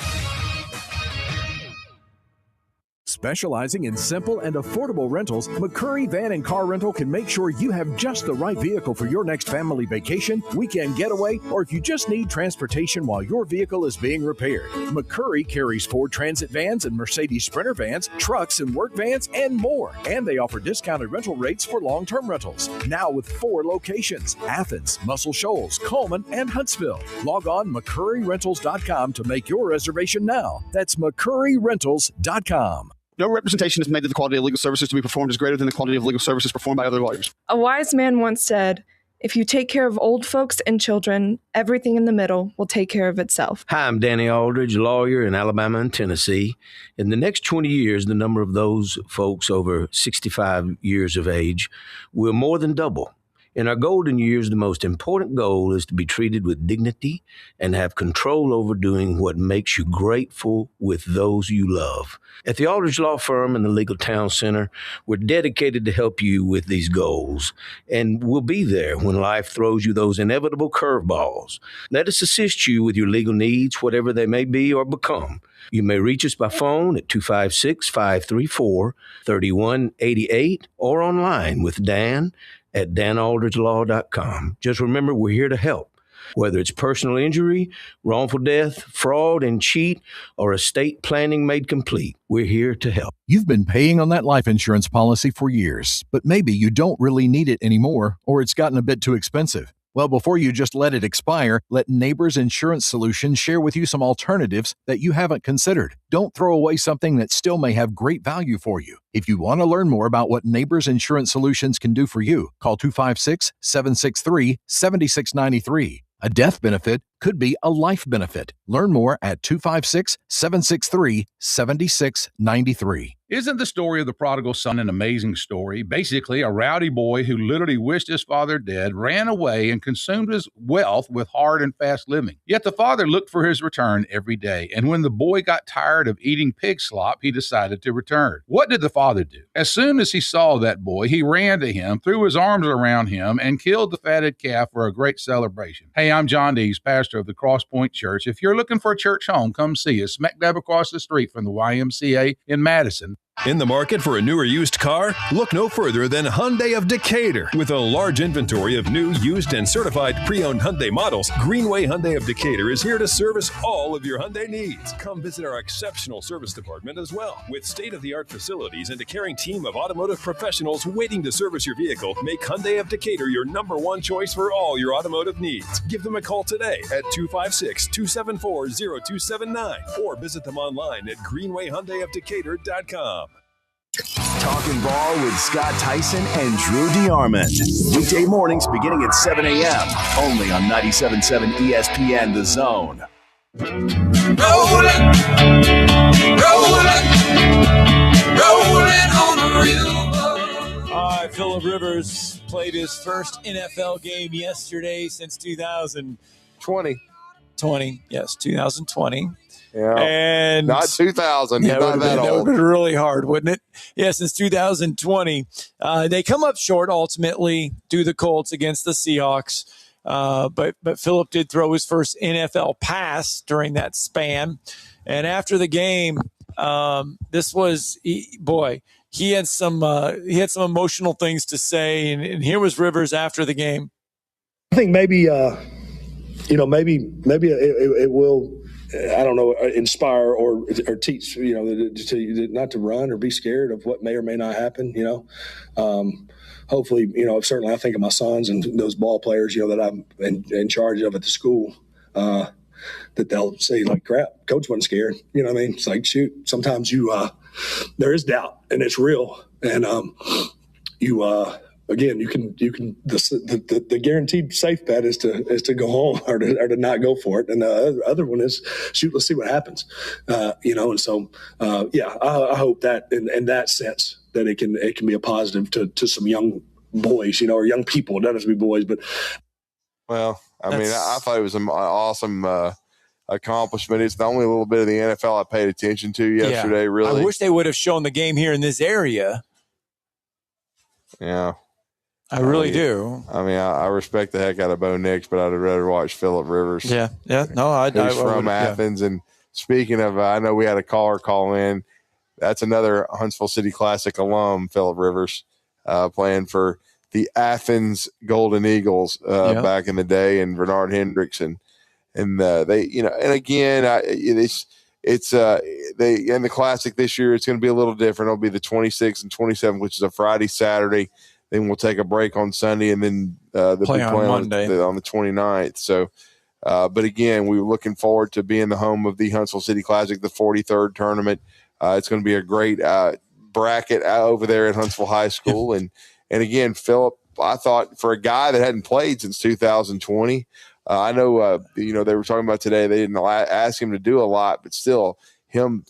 Specializing in simple and affordable rentals, McCurry Van and Car Rental can make sure you have just the right vehicle for your next family vacation, weekend getaway, or if you just need transportation while your vehicle is being repaired. McCurry carries Ford Transit vans and Mercedes Sprinter vans, trucks and work vans, and more. And they offer discounted rental rates for long-term rentals. Now with 4 locations: Athens, Muscle Shoals, Coleman, and Huntsville. Log on McCurryRentals.com to make your reservation now. That's McCurryRentals.com. No representation is made that the quality of legal services to be performed is greater than the quality of legal services performed by other lawyers. A wise man once said, if you take care of old folks and children, everything in the middle will take care of itself. Hi, I'm Danny Aldridge, lawyer in Alabama and Tennessee. In the next 20 years, the number of those folks over 65 years of age will more than double. In our golden years, the most important goal is to be treated with dignity and have control over doing what makes you grateful with those you love. At the Aldridge Law Firm and the Legal Town Center, we're dedicated to help you with these goals, and we'll be there when life throws you those inevitable curveballs. Let us assist you with your legal needs, whatever they may be or become. You may reach us by phone at 256-534-3188 or online with Dan at danaldridgelaw.com. Just remember, we're here to help. Whether it's personal injury, wrongful death, fraud and cheat, or estate planning made complete, we're here to help. You've been paying on that life insurance policy for years, but maybe you don't really need it anymore, or it's gotten a bit too expensive. Well, before you just let it expire, let Neighbors Insurance Solutions share with you some alternatives that you haven't considered. Don't throw away something that still may have great value for you. If you want to learn more about what Neighbors Insurance Solutions can do for you, call 256-763-7693. A death benefit could be a life benefit. Learn more at 256-763-7693. Isn't the story of the prodigal son an amazing story? Basically, a rowdy boy who literally wished his father dead, ran away, and consumed his wealth with hard and fast living. Yet the father looked for his return every day, and when the boy got tired of eating pig slop, he decided to return. What did the father do? As soon as he saw that boy, he ran to him, threw his arms around him, and killed the fatted calf for a great celebration. Hey, I'm John Dees, pastor of the Cross Point Church. If you're looking for a church home, come see us, smack dab across the street from the YMCA in Madison. In the market for a new or used car? Look no further than Hyundai of Decatur. With a large inventory of new, used, and certified pre-owned Hyundai models, Greenway Hyundai of Decatur is here to service all of your Hyundai needs. Come visit our exceptional service department as well. With state-of-the-art facilities and a caring team of automotive professionals waiting to service your vehicle, make Hyundai of Decatur your #1 choice for all your automotive needs. Give them a call today at 256-274-0279 or visit them online at greenwayhyundaiofdecatur.com. Talking Ball with Scott Tyson and Drew DeArmond. Weekday mornings beginning at 7 a.m. Only on 97.7 ESPN The Zone. Rolling on the river. All right, Phillip Rivers played his first NFL game yesterday since 2020. 2020. Yeah. And not 2000. Yeah, not that old. That would have been really hard, wouldn't it? Yeah, since 2020. They come up short ultimately to the Colts against the Seahawks. But Phillip did throw his first NFL pass during that span. And after the game, he had some emotional things to say. And here was Rivers after the game. I think maybe it will, I don't know, inspire or teach, to not to run or be scared of what may or may not happen, hopefully, certainly I think of my sons and those ball players, that I'm in charge of at the school, that they'll say like, crap, coach wasn't scared. You know what I mean? It's like, shoot, sometimes there is doubt and it's real. And again, you can the guaranteed safe bet is to go home or to not go for it, and the other one is shoot. Let's see what happens, And so, I hope that in that sense that it can be a positive to some young boys, or young people. It doesn't have to be boys, but well, I thought it was an awesome accomplishment. It's the only little bit of the NFL I paid attention to yesterday. Yeah. Really, I wish they would have shown the game here in this area. Yeah. I really do. I respect the heck out of Bo Nix, but I'd rather watch Phillip Rivers. Yeah. No, He's from Athens. And speaking of, I know we had a caller call in. That's another Huntsville City Classic alum, Phillip Rivers, playing for the Athens Golden Eagles back in the day, and Bernard Hendricks, and they, and again, it's in the Classic this year. It's going to be a little different. It'll be the 26th and 27th, which is a Friday, Saturday. Then we'll take a break on Sunday, and then they'll play on Monday on the 29th. So, but again, we're looking forward to being the home of the Huntsville City Classic, the 43rd tournament. It's going to be a great bracket over there at Huntsville High School. And again, Phillip, I thought for a guy that hadn't played since 2020, I know, they were talking about today, they didn't ask him to do a lot, but still him,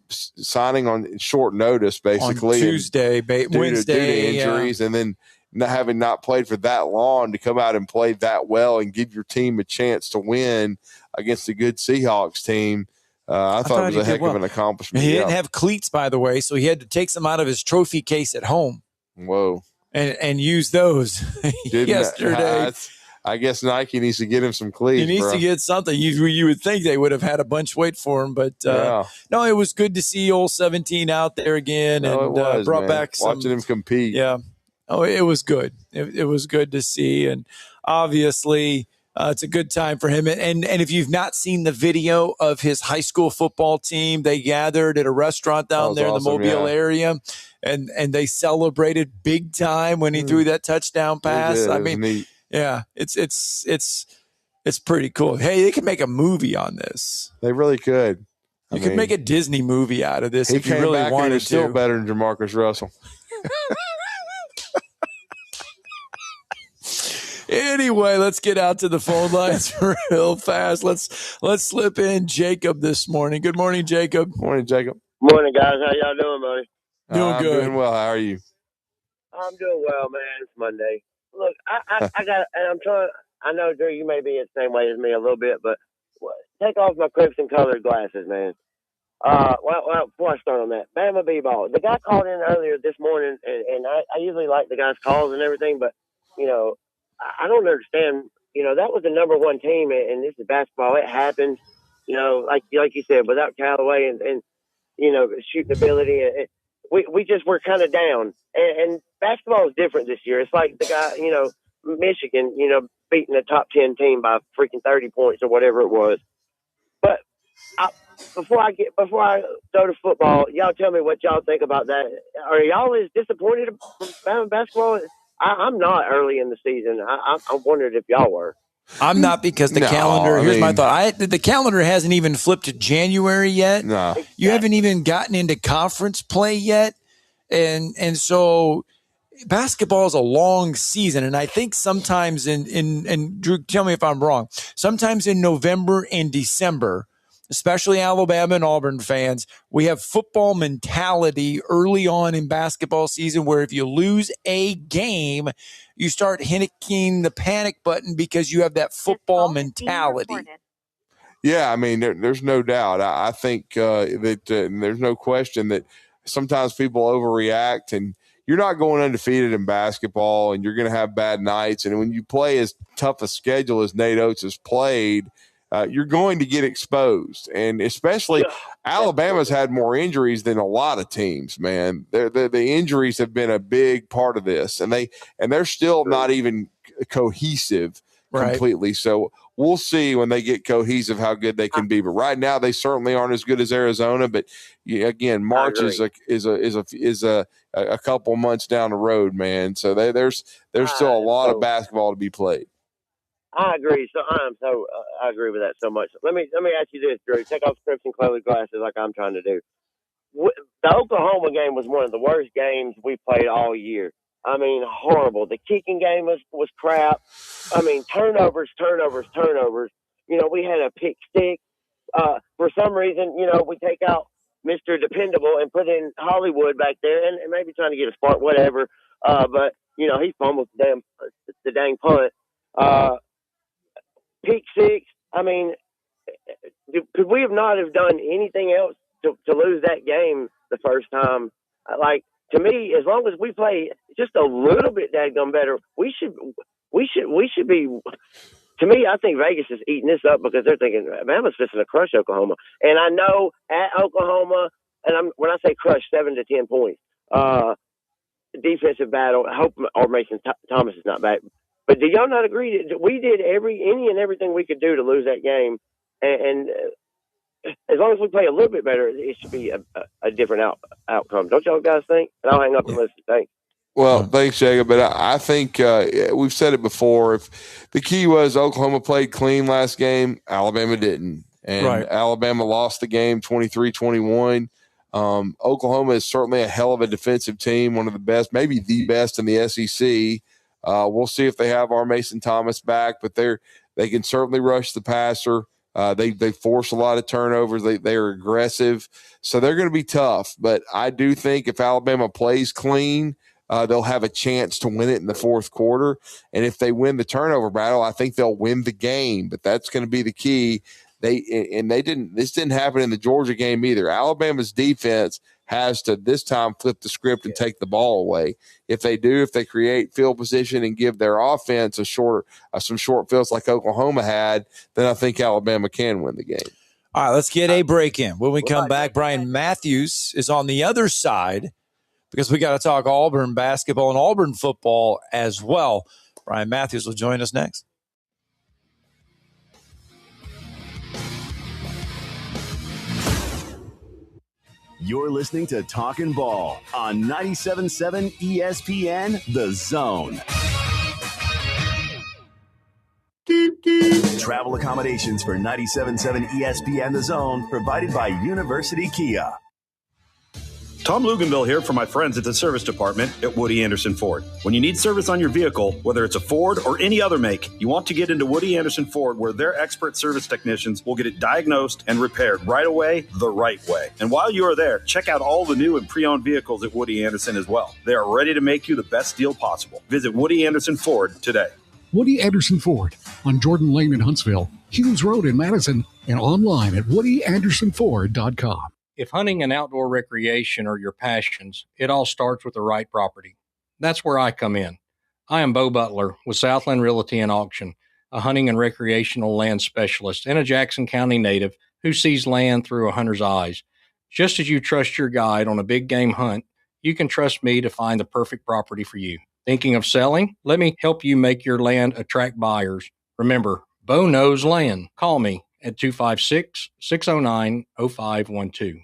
signing on short notice, basically on Tuesday, Wednesday, due to injuries. And then having not played for that long, to come out and play that well and give your team a chance to win against a good Seahawks team. I thought it was a heck of an accomplishment. He didn't have cleats, by the way, so he had to take some out of his trophy case at home. Whoa. And use those yesterday. I guess Nike needs to get him some cleats. He needs to get something. You would think they would have had a bunch wait for him, but no, it was good to see old 17 out there again, and brought back watching him compete. Yeah. Oh, it was good. It was good to see, and obviously it's a good time for him. And if you've not seen the video of his high school football team, they gathered at a restaurant down there in the Mobile area, and they celebrated big time when he threw that touchdown pass. I mean, neat. Yeah, it's pretty cool. Hey, they could make a movie on this. They really could. You could make a Disney movie out of this if you really wanted to. He was still better than Jamarcus Russell. Anyway, let's get out to the phone lines real fast. Let's slip in Jacob this morning. Good morning, Jacob. Morning, Jacob. Morning, guys. How y'all doing, buddy? Doing good. Doing well. How are you? I'm doing well, man. It's Monday. Look, I got, and I'm trying. I know, Drew, you may be the same way as me a little bit, but take off my crimson colored glasses, man. Well, before I start on that, Bama B-ball. The guy called in earlier this morning, and I usually like the guy's calls and everything, but I don't understand. That was the number one team, and this is basketball. It happens, like you said, without Callaway and shooting ability. We just were kind of down. And basketball is different this year. It's like the guy, Michigan, beating a top 10 team by freaking 30 points or whatever it was. But before I go to football, y'all tell me what y'all think about that. Are y'all as disappointed about basketball? I'm not early in the season. I wondered if y'all were. I'm not, because the calendar. Here's my thought. The calendar hasn't even flipped to January yet. No, you haven't even gotten into conference play yet, and so basketball is a long season. And I think sometimes and Drew, tell me if I'm wrong. Sometimes in November and December, especially Alabama and Auburn fans, we have football mentality early on in basketball season where if you lose a game, you start hitting the panic button because you have that football mentality. Yeah, I mean, there's no doubt. I think that there's no question that sometimes people overreact, and you're not going undefeated in basketball, and you're going to have bad nights. And when you play as tough a schedule as Nate Oates has played, you're going to get exposed. And especially Alabama's had more injuries than a lot of teams, man. The injuries have been a big part of this, and they're still not even cohesive completely. So we'll see when they get cohesive how good they can be. But right now they certainly aren't as good as Arizona. But again, March is a couple months down the road, man. So there's still a lot of basketball to be played. I agree. I agree with that so much. Let me ask you this, Drew. Take off crimson colored glasses like I'm trying to do. The Oklahoma game was one of the worst games we played all year. I mean, horrible. The kicking game was crap. I mean, turnovers. We had a pick six. For some reason, we take out Mr. Dependable and put in Hollywood back there, and maybe trying to get a spark, whatever. But he fumbled the dang punt. Pick six. I mean, could we have not have done anything else to lose that game the first time? Like, to me, as long as we play just a little bit dadgum better, we should be. To me, I think Vegas is eating this up because they're thinking Bama's fixing to crush Oklahoma. And I know at Oklahoma, and when I say crush, 7 to 10 points. Defensive battle. I hope Mason Thomas is not back. But do y'all not agree that we did any and everything we could do to lose that game? And as long as we play a little bit better, it should be a different outcome. Don't y'all guys think? And I'll hang up and listen. Thanks. Well, thanks, Jacob. But I think we've said it before. If the key was Oklahoma played clean last game, Alabama didn't. And Alabama lost the game 23-21. Oklahoma is certainly a hell of a defensive team, one of the best, maybe the best in the SEC. We'll see if they have our Mason Thomas back, but they can certainly rush the passer. They force a lot of turnovers. They are aggressive, so they're going to be tough. But I do think if Alabama plays clean, they'll have a chance to win it in the fourth quarter. And if they win the turnover battle, I think they'll win the game. But that's going to be the key. This didn't happen in the Georgia game either. Alabama's defense has to this time flip the script and take the ball away. If they create field position and give their offense some short fields like Oklahoma had, then I think Alabama can win the game. All right, let's get a break in. When we come back, Bryan Matthews is on the other side because we got to talk Auburn basketball and Auburn football as well. Bryan Matthews will join us next. You're listening to Talkin' Ball on 97.7 ESPN The Zone. Travel accommodations for 97.7 ESPN The Zone provided by University Kia. Tom Luganville here for my friends at the service department at Woody Anderson Ford. When you need service on your vehicle, whether it's a Ford or any other make, you want to get into Woody Anderson Ford where their expert service technicians will get it diagnosed and repaired right away, the right way. And while you are there, check out all the new and pre-owned vehicles at Woody Anderson as well. They are ready to make you the best deal possible. Visit Woody Anderson Ford today. Woody Anderson Ford on Jordan Lane in Huntsville, Hughes Road in Madison, and online at WoodyAndersonFord.com. If hunting and outdoor recreation are your passions, it all starts with the right property. That's where I come in. I am Bo Butler with Southland Realty and Auction, a hunting and recreational land specialist and a Jackson County native who sees land through a hunter's eyes. Just as you trust your guide on a big game hunt, you can trust me to find the perfect property for you. Thinking of selling? Let me help you make your land attract buyers. Remember, Bo knows land. Call me at 256-609-0512.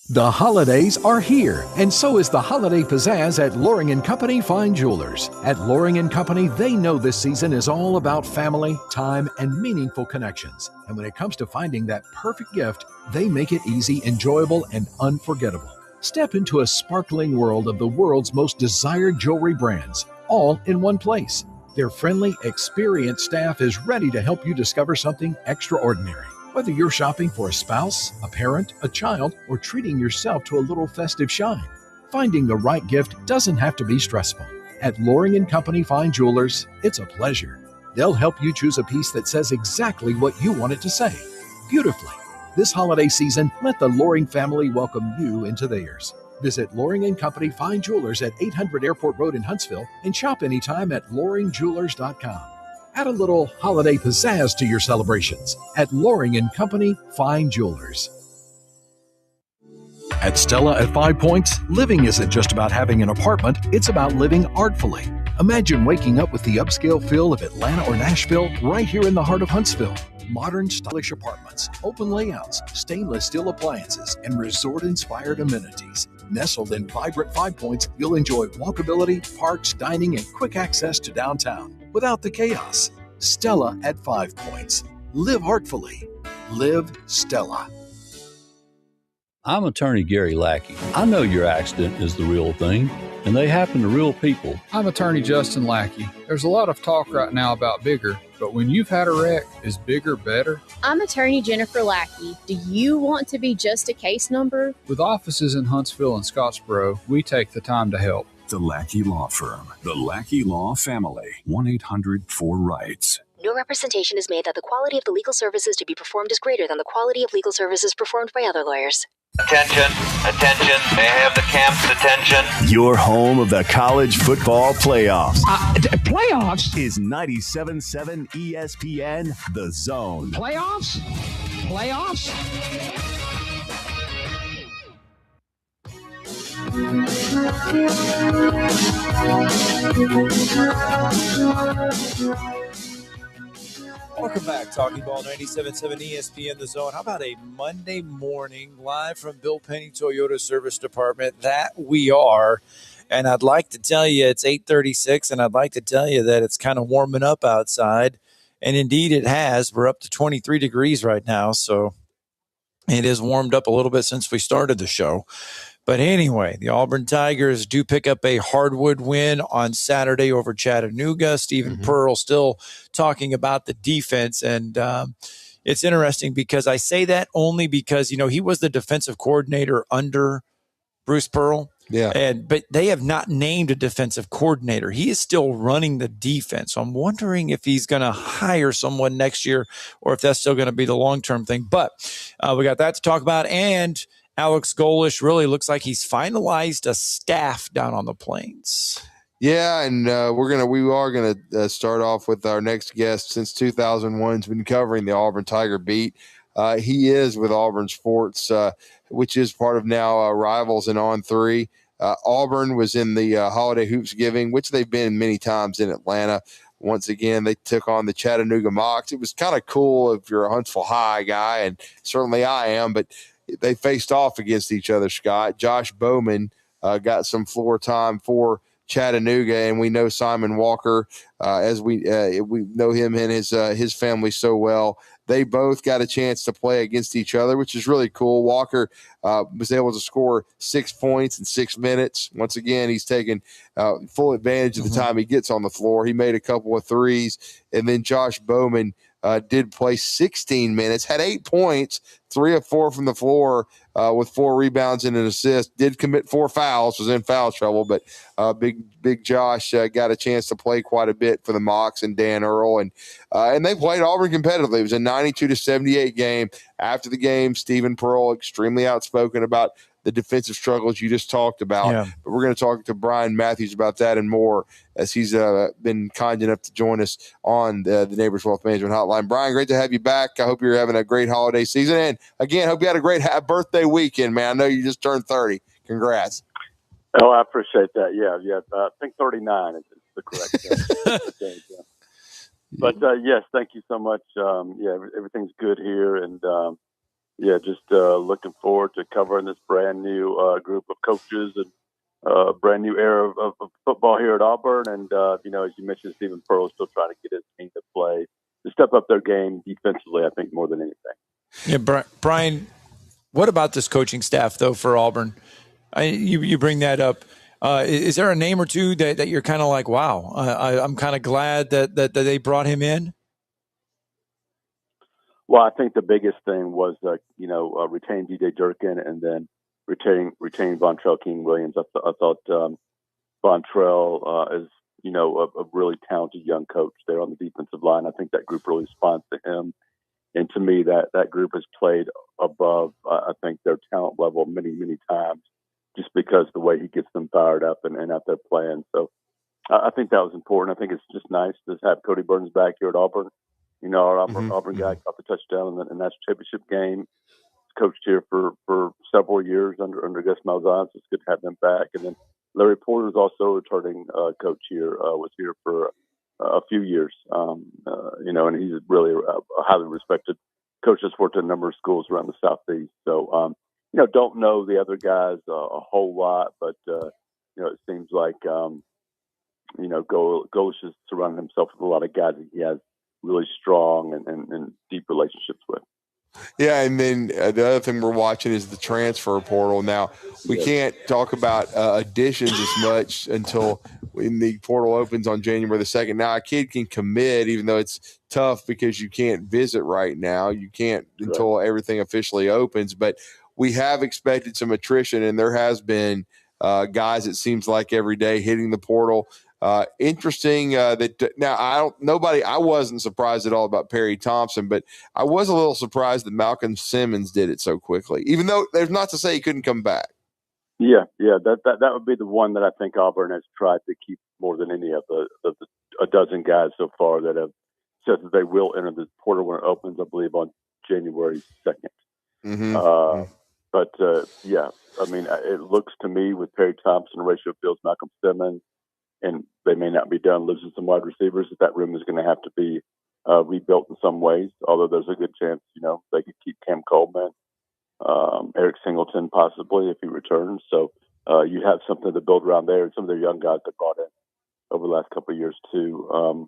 The holidays are here, and so is the holiday pizzazz at Loring & Company Fine Jewelers. At Loring & Company, they know this season is all about family, time, and meaningful connections. And when it comes to finding that perfect gift, they make it easy, enjoyable, and unforgettable. Step into a sparkling world of the world's most desired jewelry brands, all in one place. Their friendly, experienced staff is ready to help you discover something extraordinary. Whether you're shopping for a spouse, a parent, a child, or treating yourself to a little festive shine, finding the right gift doesn't have to be stressful. At Loring & Company Fine Jewelers, it's a pleasure. They'll help you choose a piece that says exactly what you want it to say, beautifully. This holiday season, let the Loring family welcome you into theirs. Visit Loring & Company Fine Jewelers at 800 Airport Road in Huntsville and shop anytime at loringjewelers.com. Add a little holiday pizzazz to your celebrations at Loring & Company Fine Jewelers. At Stella at 5 Points, living isn't just about having an apartment, it's about living artfully. Imagine waking up with the upscale feel of Atlanta or Nashville right here in the heart of Huntsville. Modern, stylish apartments, open layouts, stainless steel appliances, and resort-inspired amenities. Nestled in vibrant 5 Points, you'll enjoy walkability, parks, dining, and quick access to downtown without the chaos. Stella at 5 Points. Live heartfully. Live Stella. I'm attorney Gary Lackey. I know your accident is the real thing, and they happen to real people. I'm attorney Justin Lackey. There's a lot of talk right now about bigger, but when you've had a wreck, is bigger better? I'm attorney Jennifer Lackey. Do you want to be just a case number? With offices in Huntsville and Scottsboro, we take the time to help. The Lackey Law Firm. The Lackey Law Family. 1-800-4-RIGHTS. No representation is made that the quality of the legal services to be performed is greater than the quality of legal services performed by other lawyers. Attention, attention, may I have the camp's attention? Your home of the college football playoffs. Playoffs? Is 97.7 ESPN The Zone. Playoffs? Playoffs? Welcome back, Talking Ball 97.7 ESPN The Zone. How about a Monday morning live from Bill Penny Toyota Service Department? That we are. And I'd like to tell you it's 8:36, and I'd like to tell you that it's kind of warming up outside. And indeed it has. We're up to 23 degrees right now, so it has warmed up a little bit since we started the show. But anyway, the Auburn Tigers do pick up a hardwood win on Saturday over Chattanooga. Stephen Pearl still talking about the defense. And it's interesting because I say that only because, you know, he was the defensive coordinator under Bruce Pearl. Yeah. But they have not named a defensive coordinator. He is still running the defense. So I'm wondering if he's going to hire someone next year or if that's still going to be the long-term thing. But we got that to talk about. And Alex Golish really looks like he's finalized a staff down on the Plains. Yeah, and we are gonna start off with our next guest. Since 2001, has been covering the Auburn Tiger beat. He is with Auburn Sports, which is part of now Rivals and On3. Auburn was in the Holiday Hoops Giving, which they've been many times in Atlanta. Once again, they took on the Chattanooga Mocs. It was kind of cool if you're a Huntsville High guy, and certainly I am, but they faced off against each other, Scott. Josh Bowman got some floor time for Chattanooga, and we know Simon Walker as we know him and his family so well. They both got a chance to play against each other, which is really cool. Walker was able to score 6 points in 6 minutes. Once again, he's taken full advantage of the time he gets on the floor. He made a couple of threes, and then Josh Bowman did play 16 minutes, had 8 points, 3 of 4 from the floor with 4 rebounds and an assist. Did commit 4 fouls, was in foul trouble, but Big Josh got a chance to play quite a bit for the Mocs and Dan Earl, and they played Auburn competitively. It was a 92-78 game. After the game, Stephen Pearl extremely outspoken about the defensive struggles you just talked about. Yeah. But we're going to talk to Bryan Matthews about that and more as he's been kind enough to join us on the Neighbors Wealth Management Hotline. Bryan, great to have you back. I hope you're having a great holiday season. And, again, hope you had a great birthday weekend, man. I know you just turned 30. Congrats. Oh, I appreciate that. Yeah. I think 39 is the correct age. Yeah. But, yes, thank you so much. Everything's good here. And, just looking forward to covering this brand new group of coaches and brand new era of football here at Auburn. And, as you mentioned, Stephen Pearl is still trying to get his team to play, to step up their game defensively, I think, more than anything. Yeah, Bryan, what about this coaching staff, though, for Auburn? You bring that up. Is there a name or two that you're kind of like, wow, I'm kind of glad that they brought him in? Well, I think the biggest thing was, retain DJ Durkin and then retain Vontrell King-Williams. I thought Vontrell is, a really talented young coach there on the defensive line. I think that group really responds to him. And to me, that group has played above, I think, their talent level many, many times just because the way he gets them fired up and out there playing. So I think that was important. I think it's just nice to have Cody Burns back here at Auburn. Our Auburn guy caught the touchdown in the national championship game. Coached here for several years under Gus Malzahn, so it's good to have them back. And then Larry Porter is also a returning coach here, was here for a few years, and he's really a highly respected coach that's worked at a number of schools around the Southeast. So, don't know the other guys a whole lot, but, it seems like, Golish has surrounded himself with a lot of guys that he has really strong and deep relationships with. Yeah, and then the other thing we're watching is the transfer portal. Now, we can't talk about additions as much until when the portal opens on January the 2nd. Now, a kid can commit, even though it's tough because you can't visit right now. You can't until everything officially opens. But we have expected some attrition, and there has been guys, it seems like, every day hitting the portal. Interesting that now I wasn't surprised at all about Perry Thompson, but I was a little surprised that Malcolm Simmons did it so quickly, even though there's not to say he couldn't come back. Yeah, that would be the one that I think Auburn has tried to keep more than any of the a dozen guys so far that have said that they will enter the portal when it opens, I believe, on January 2nd. But it looks to me with Perry Thompson, Horatio Fields, Malcolm Simmons, and they may not be done losing some wide receivers, that room is going to have to be rebuilt in some ways, although there's a good chance, they could keep Cam Coleman, Eric Singleton possibly if he returns. So you have something to build around there, and some of their young guys that brought in over the last couple of years too. Of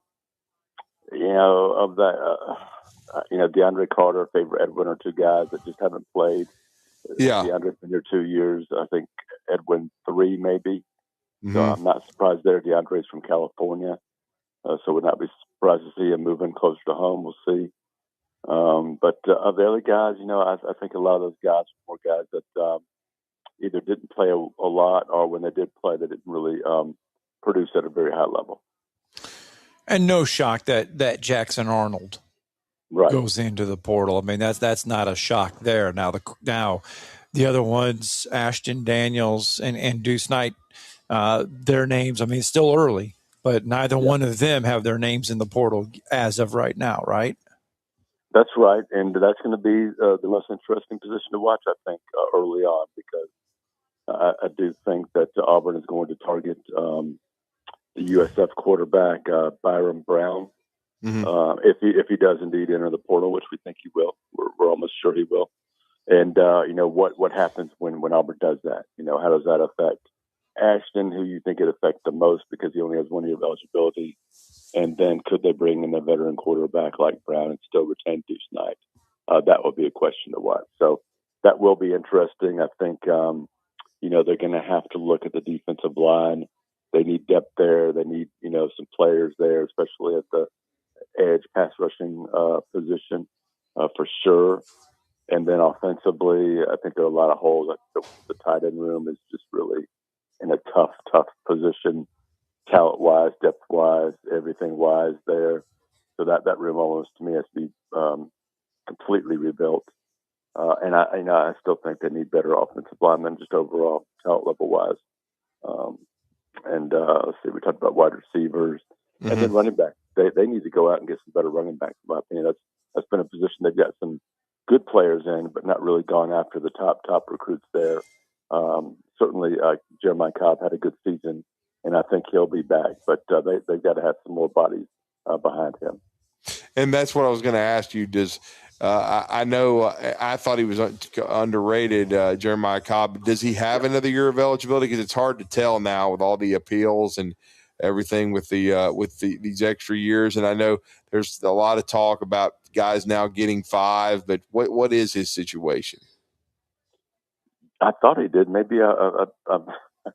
that, DeAndre Carter, favorite Edwin, or two guys that just haven't played. Yeah. DeAndre's been here 2 years. I think Edwin 3 maybe. Mm-hmm. So I'm not surprised there. DeAndre's from California, so would not be surprised to see him moving closer to home. We'll see. But of the other guys, I think a lot of those guys are more guys that, either didn't play a lot, or when they did play, they didn't really produce at a very high level. And no shock that Jackson Arnold goes into the portal. I mean, that's not a shock there. Now the other ones, Ashton Daniels and Deuce Knight, their names. I mean, it's still early, but neither one of them have their names in the portal as of right now, right? That's right, and that's going to be the most interesting position to watch, I think, early on, because I do think that Auburn is going to target the USF quarterback Byron Brown. If he does indeed enter the portal, which we think he will. We're almost sure he will. And what happens when Auburn does that? How does that affect Ashton, who you think it affects the most because he only has 1 year of eligibility? And then could they bring in a veteran quarterback like Brown and still retain Deuce Knight? That would be a question to watch. So that will be interesting. I think they're going to have to look at the defensive line. They need depth there. They need some players there, especially at the edge pass rushing position for sure. And then offensively, I think there are a lot of holes. The tight end room is just really in a tough position, talent-wise, depth-wise, everything-wise there. So that room almost, to me, has to be completely rebuilt. And I still think they need better offensive linemen just overall, talent level-wise. Let's see, we talked about wide receivers. And then running back. They need to go out and get some better running backs, in my opinion. That's been a position they've got some good players in, but not really gone after the top recruits there. Certainly, Jeremiah Cobb had a good season, and I think he'll be back. But they've got to have some more bodies behind him. And that's what I was going to ask you. Does I know I thought he was underrated, Jeremiah Cobb. Does he have another year of eligibility? Because it's hard to tell now with all the appeals and everything with these extra years. And I know there's a lot of talk about guys now getting 5, but what is his situation? I thought he did. Maybe I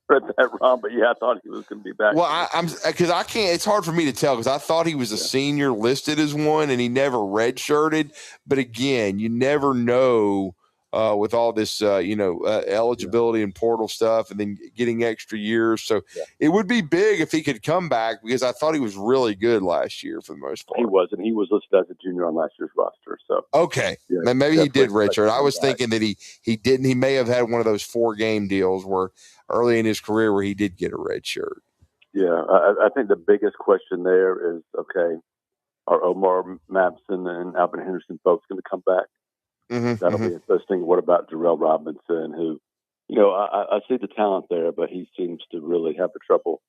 read that wrong, but yeah, I thought he was going to be back. Well, I'm because I can't. It's hard for me to tell because I thought he was a senior listed as one, and he never redshirted. But again, you never know with all this, eligibility and portal stuff, and then getting extra years. So it would be big if he could come back because I thought he was really good last year for the most part. He wasn't. He was listed as a junior on last year's roster. So okay, maybe he did redshirt. I was thinking that he didn't. He may have had one of those 4-game deals where early in his career where he did get a red shirt. Yeah, I think the biggest question there is, okay, are Omar Mapson and Alvin Henderson both going to come back? That'll be interesting. What about Jarrell Robinson, who, I see the talent there, but he seems to really have the trouble,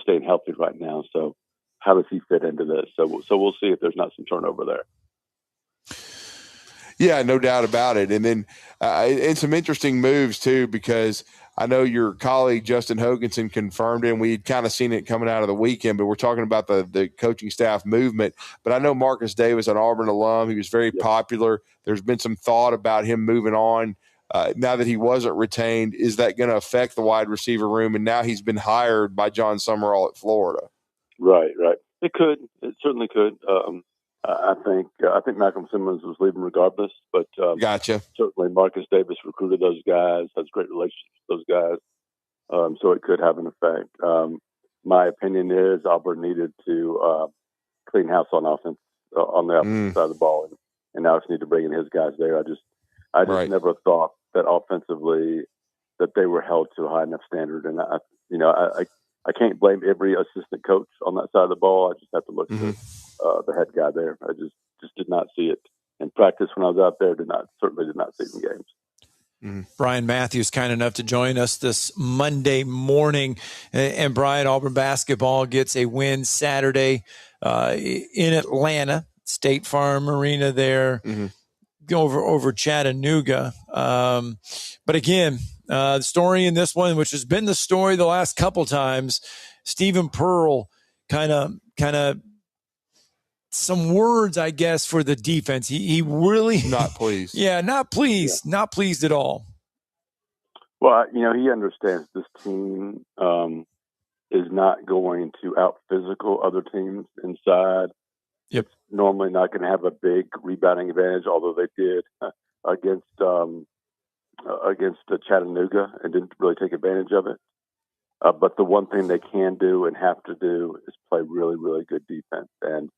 staying healthy right now. So how does he fit into this? So we'll see if there's not some turnover there. Yeah, no doubt about it. And then and some interesting moves too, because I know your colleague Justin Hoganson confirmed it, and we had kind of seen it coming out of the weekend, but we're talking about the coaching staff movement. But I know Marcus Davis, an Auburn alum, he was very popular. There's been some thought about him moving on. Now that he wasn't retained, is that going to affect the wide receiver room? And now he's been hired by John Summerall at Florida. Right. It could. It certainly could. I think Malcolm Simmons was leaving regardless, but gotcha. Certainly Marcus Davis recruited those guys, has great relationships with those guys, so it could have an effect. My opinion is Auburn needed to clean house on offense on the offensive side of the ball, and Alex needed to bring in his guys there. I just never thought that offensively that they were held to a high enough standard, and I can't blame every assistant coach on that side of the ball. I just have to look at the head guy there. I just did not see it in practice when I was out there. Certainly did not see it in games. Bryan Matthews, kind enough to join us this Monday morning. And Bryan, Auburn basketball gets a win Saturday in Atlanta, State Farm Arena there, over Chattanooga. But again, the story in this one, which has been the story the last couple times, Stephen Pearl kind of some words, I guess, for the defense. He really not pleased. Not pleased at all. Well, he understands this team is not going to out physical other teams inside. Yep. It's normally not going to have a big rebounding advantage, although they did against against Chattanooga and didn't really take advantage of it. But the one thing they can do and have to do is play really, really good defense, and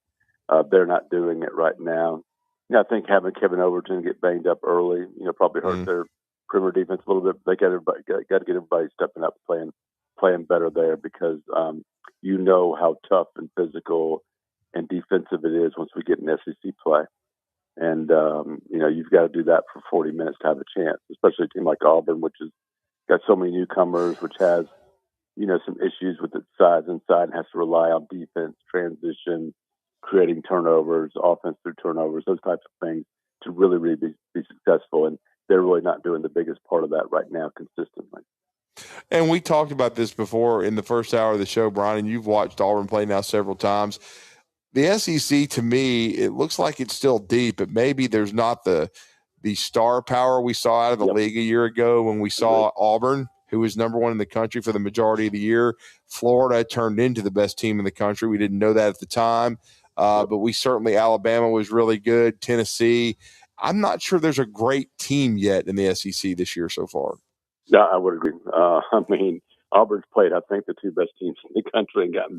they're not doing it right now. I think having Kevin Overton get banged up early, probably hurt their perimeter defense a little bit. They got to get everybody stepping up, playing better there, because you know how tough and physical and defensive it is once we get in SEC play. And, you've got to do that for 40 minutes to have a chance, especially a team like Auburn, which has got so many newcomers, which has, some issues with its size inside and has to rely on defense, transition, creating turnovers, offense through turnovers, those types of things to really, really be successful. And they're really not doing the biggest part of that right now consistently. And we talked about this before in the first hour of the show, Brian, and you've watched Auburn play now several times. The SEC, to me, it looks like it's still deep, but maybe there's not the star power we saw out of the league a year ago when we saw Auburn, who was number one in the country for the majority of the year. Florida turned into the best team in the country. We didn't know that at the time, but we certainly, Alabama was really good, Tennessee. I'm not sure there's a great team yet in the SEC this year so far. Yeah, I would agree. Auburn's played, I think, the two best teams in the country and gotten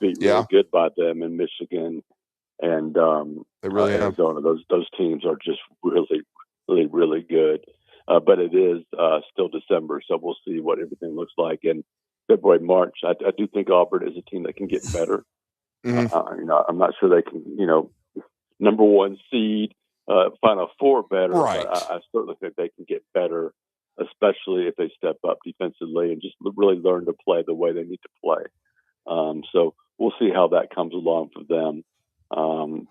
beat really good by them in Michigan and Arizona. Those teams are just really, really, really good. But it is still December, so we'll see what everything looks like in February, March. I do think Auburn is a team that can get better. I'm not sure they can, number one seed, Final Four better. Right. But I certainly think they can get better, especially if they step up defensively and just really learn to play the way they need to play. So we'll see how that comes along for them.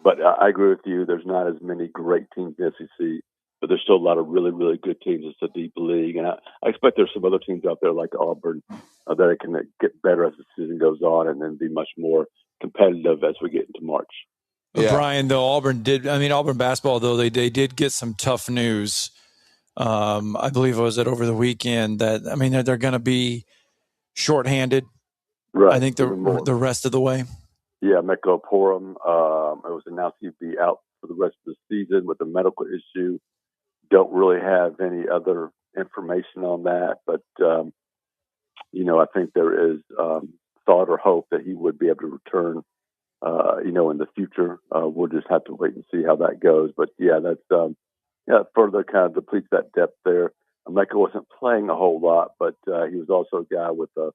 But I agree with you. There's not as many great teams in the SEC, but there's still a lot of really, really good teams. It's a deep league. And I expect there's some other teams out there like Auburn that can get better as the season goes on and then be much more competitive as we get into March. Brian, though, Auburn basketball, though, they did get some tough news. I believe it was over the weekend that, they're going to be shorthanded. Right. I think the rest of the way. Yeah, Meko Porum. It was announced he'd be out for the rest of the season with a medical issue. Don't really have any other information on that, but I think there is thought or hope that he would be able to return. In the future, we'll just have to wait and see how that goes. But that's further kind of depletes that depth there. Meko wasn't playing a whole lot, but he was also a guy with a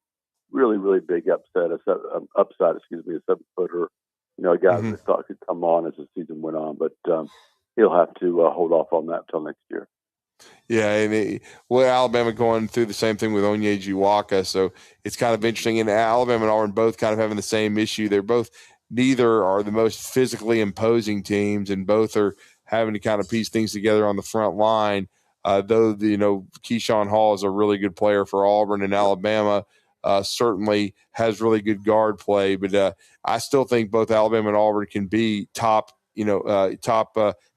really, really big upside, a 7-footer. A guy that thought could come on as the season went on, but he'll have to hold off on that until next year. Yeah, Alabama going through the same thing with Onyejiwaka, so it's kind of interesting. And Alabama and Auburn both kind of having the same issue. Neither are the most physically imposing teams, and both are having to kind of piece things together on the front line. Though Keyshawn Hall is a really good player for Auburn, and Alabama certainly has really good guard play. But I still think both Alabama and Auburn can be top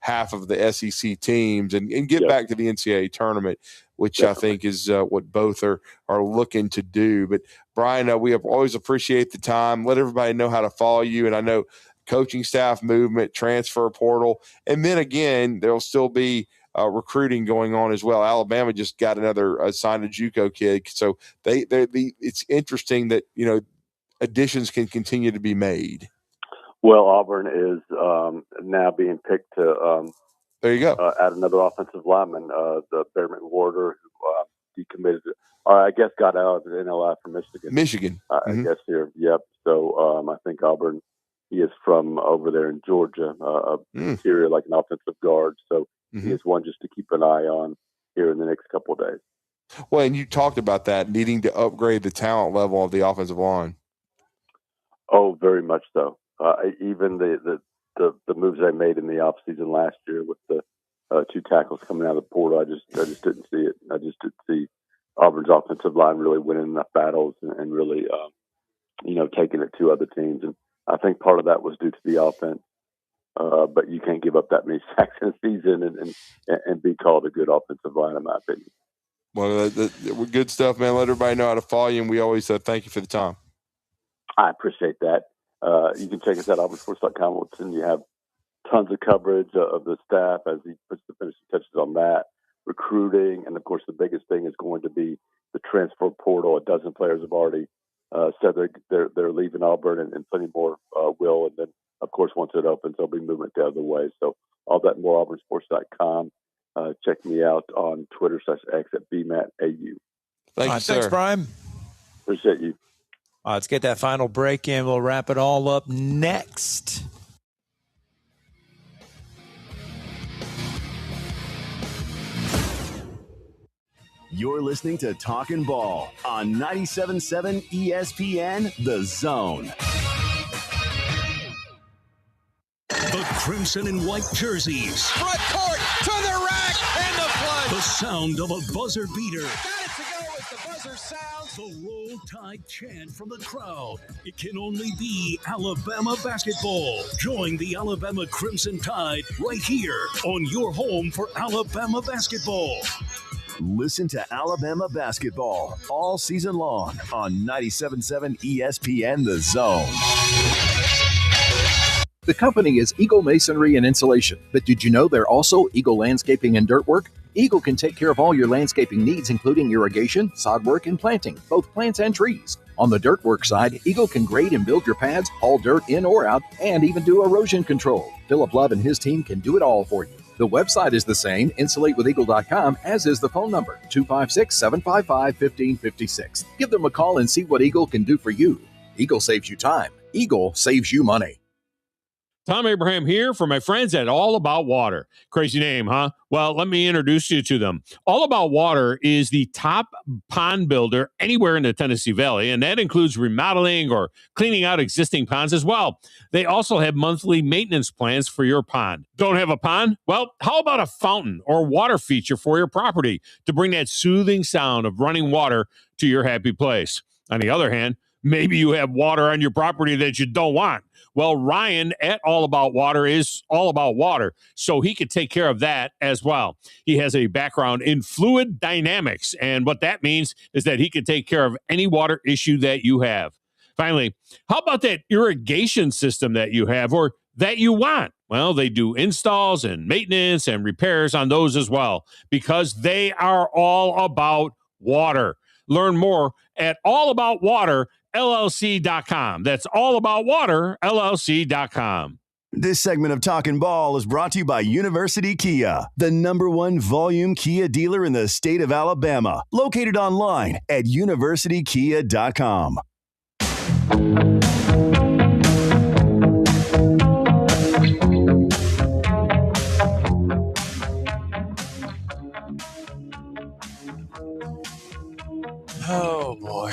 half of the SEC teams and get back to the NCAA tournament, which I think is what both are looking to do. But Brian, we always appreciate the time. Let everybody know how to follow you. And I know coaching staff movement, transfer portal, and then again, there'll still be recruiting going on as well. Alabama just got another signed a JUCO kid. So it's interesting that, additions can continue to be made. Well, Auburn is now being picked to there you go. Add another offensive lineman, the Bearman Warder, who decommitted, I guess got out of the NLI from Michigan. I guess here. Yep. So I think Auburn, he is from over there in Georgia, interior like an offensive guard. So he is one just to keep an eye on here in the next couple of days. Well, and you talked about that, needing to upgrade the talent level of the offensive line. Oh, very much so. Even the moves they made in the offseason last year with the two tackles coming out of the portal, I just didn't see it. I just didn't see Auburn's offensive line really winning enough battles and really, taking it to other teams. And I think part of that was due to the offense. But you can't give up that many sacks in a season and be called a good offensive line, in my opinion. Well, good stuff, man. Let everybody know how to follow you, and we always thank you for the time. I appreciate that. You can check us out at auburnsports.com. We'll you have tons of coverage of the staff as he puts the finishing touches on that. recruiting, and of course the biggest thing is going to be the transfer portal. A dozen players have already said they're leaving Auburn, and plenty more will. And then, of course, once it opens, they'll be moving the other way. So all that and more, auburnsports.com. Check me out on Twitter/X at BMattAU. Thanks, Bryan. Appreciate you. Let's get that final break in. We'll wrap it all up next. You're listening to Talkin' Ball on 97.7 ESPN The Zone. The crimson and white jerseys. Front court to the rack and the flush. The sound of a buzzer beater. Got it to go as the buzzer sounds. The Roll Tide chant from the crowd. It can only be Alabama basketball. Join the Alabama Crimson Tide right here on your home for Alabama basketball. Listen to Alabama basketball all season long on 97.7 ESPN The Zone. The company is Eagle Masonry and Insulation, but did you know they're also Eagle Landscaping and Dirt Work? Eagle can take care of all your landscaping needs, including irrigation, sod work, and planting, both plants and trees. On the dirt work side, Eagle can grade and build your pads, haul dirt in or out, and even do erosion control. Philip Love and his team can do it all for you. The website is the same, insulatewitheagle.com, as is the phone number, 256-755-1556. Give them a call and see what Eagle can do for you. Eagle saves you time. Eagle saves you money. Tom Abraham here for my friends at All About Water. Crazy name, huh? Well, let me introduce you to them. All About Water is the top pond builder anywhere in the Tennessee Valley, and that includes remodeling or cleaning out existing ponds as well. They also have monthly maintenance plans for your pond. Don't have a pond? Well, how about a fountain or water feature for your property to bring that soothing sound of running water to your happy place? On the other hand, maybe you have water on your property that you don't want. Well, Ryan at All About Water is all about water, so he could take care of that as well. He has a background in fluid dynamics, and what that means is that he can take care of any water issue that you have. Finally, how about that irrigation system that you have or that you want? Well, they do installs and maintenance and repairs on those as well, because they are all about water. Learn more at allaboutwaterllc.com. That's allaboutwaterllc.com. This segment of Talkin' Ball is brought to you by University Kia, the #1 volume Kia dealer in the state of Alabama. Located online at universitykia.com. Oh, boy.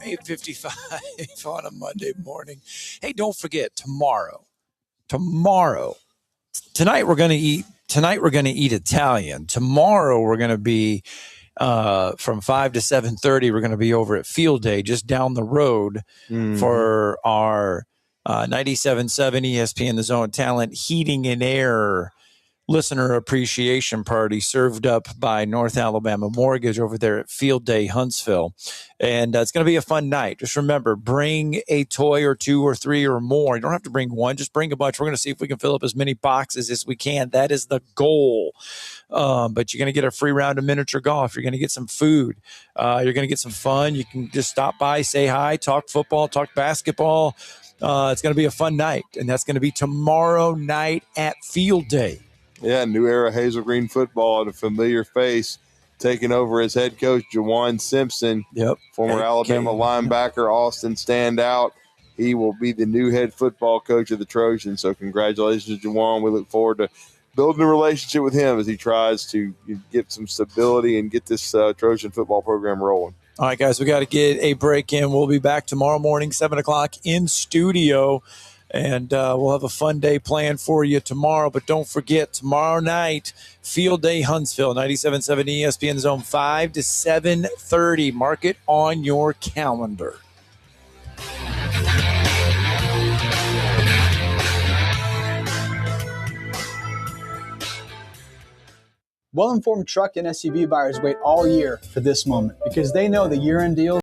8:55 on a Monday morning. Hey, don't forget, tomorrow, tonight we're going to eat Italian. Tomorrow we're going to be from 5 to 7:30. We're going to be over at Field Day just down the road for our 97.7 ESPN The Zone Talent Heating and Air listener appreciation party served up by North Alabama Mortgage over there at Field Day Huntsville. And it's going to be a fun night. Just remember, bring a toy or two or three or more. You don't have to bring one. Just bring a bunch. We're going to see if we can fill up as many boxes as we can. That is the goal. But you're going to get a free round of miniature golf. You're going to get some food. You're going to get some fun. You can just stop by, say hi, talk football, talk basketball. It's going to be a fun night. And that's going to be tomorrow night at Field Day. Yeah, new era Hazel Green football and a familiar face taking over as head coach, Jawan Simpson. Yep. Former Alabama linebacker, Austin Standout. He will be the new head football coach of the Trojans. So congratulations, Jawan. We look forward to building a relationship with him as he tries to get some stability and get this Trojan football program rolling. All right, guys, we got to get a break in. We'll be back tomorrow morning, 7 o'clock in studio. And we'll have a fun day planned for you tomorrow. But don't forget, tomorrow night, Field Day Huntsville, 97.7 ESPN Zone, 5 to 7:30. Mark it on your calendar. Well-informed truck and SUV buyers wait all year for this moment because they know the year-end deals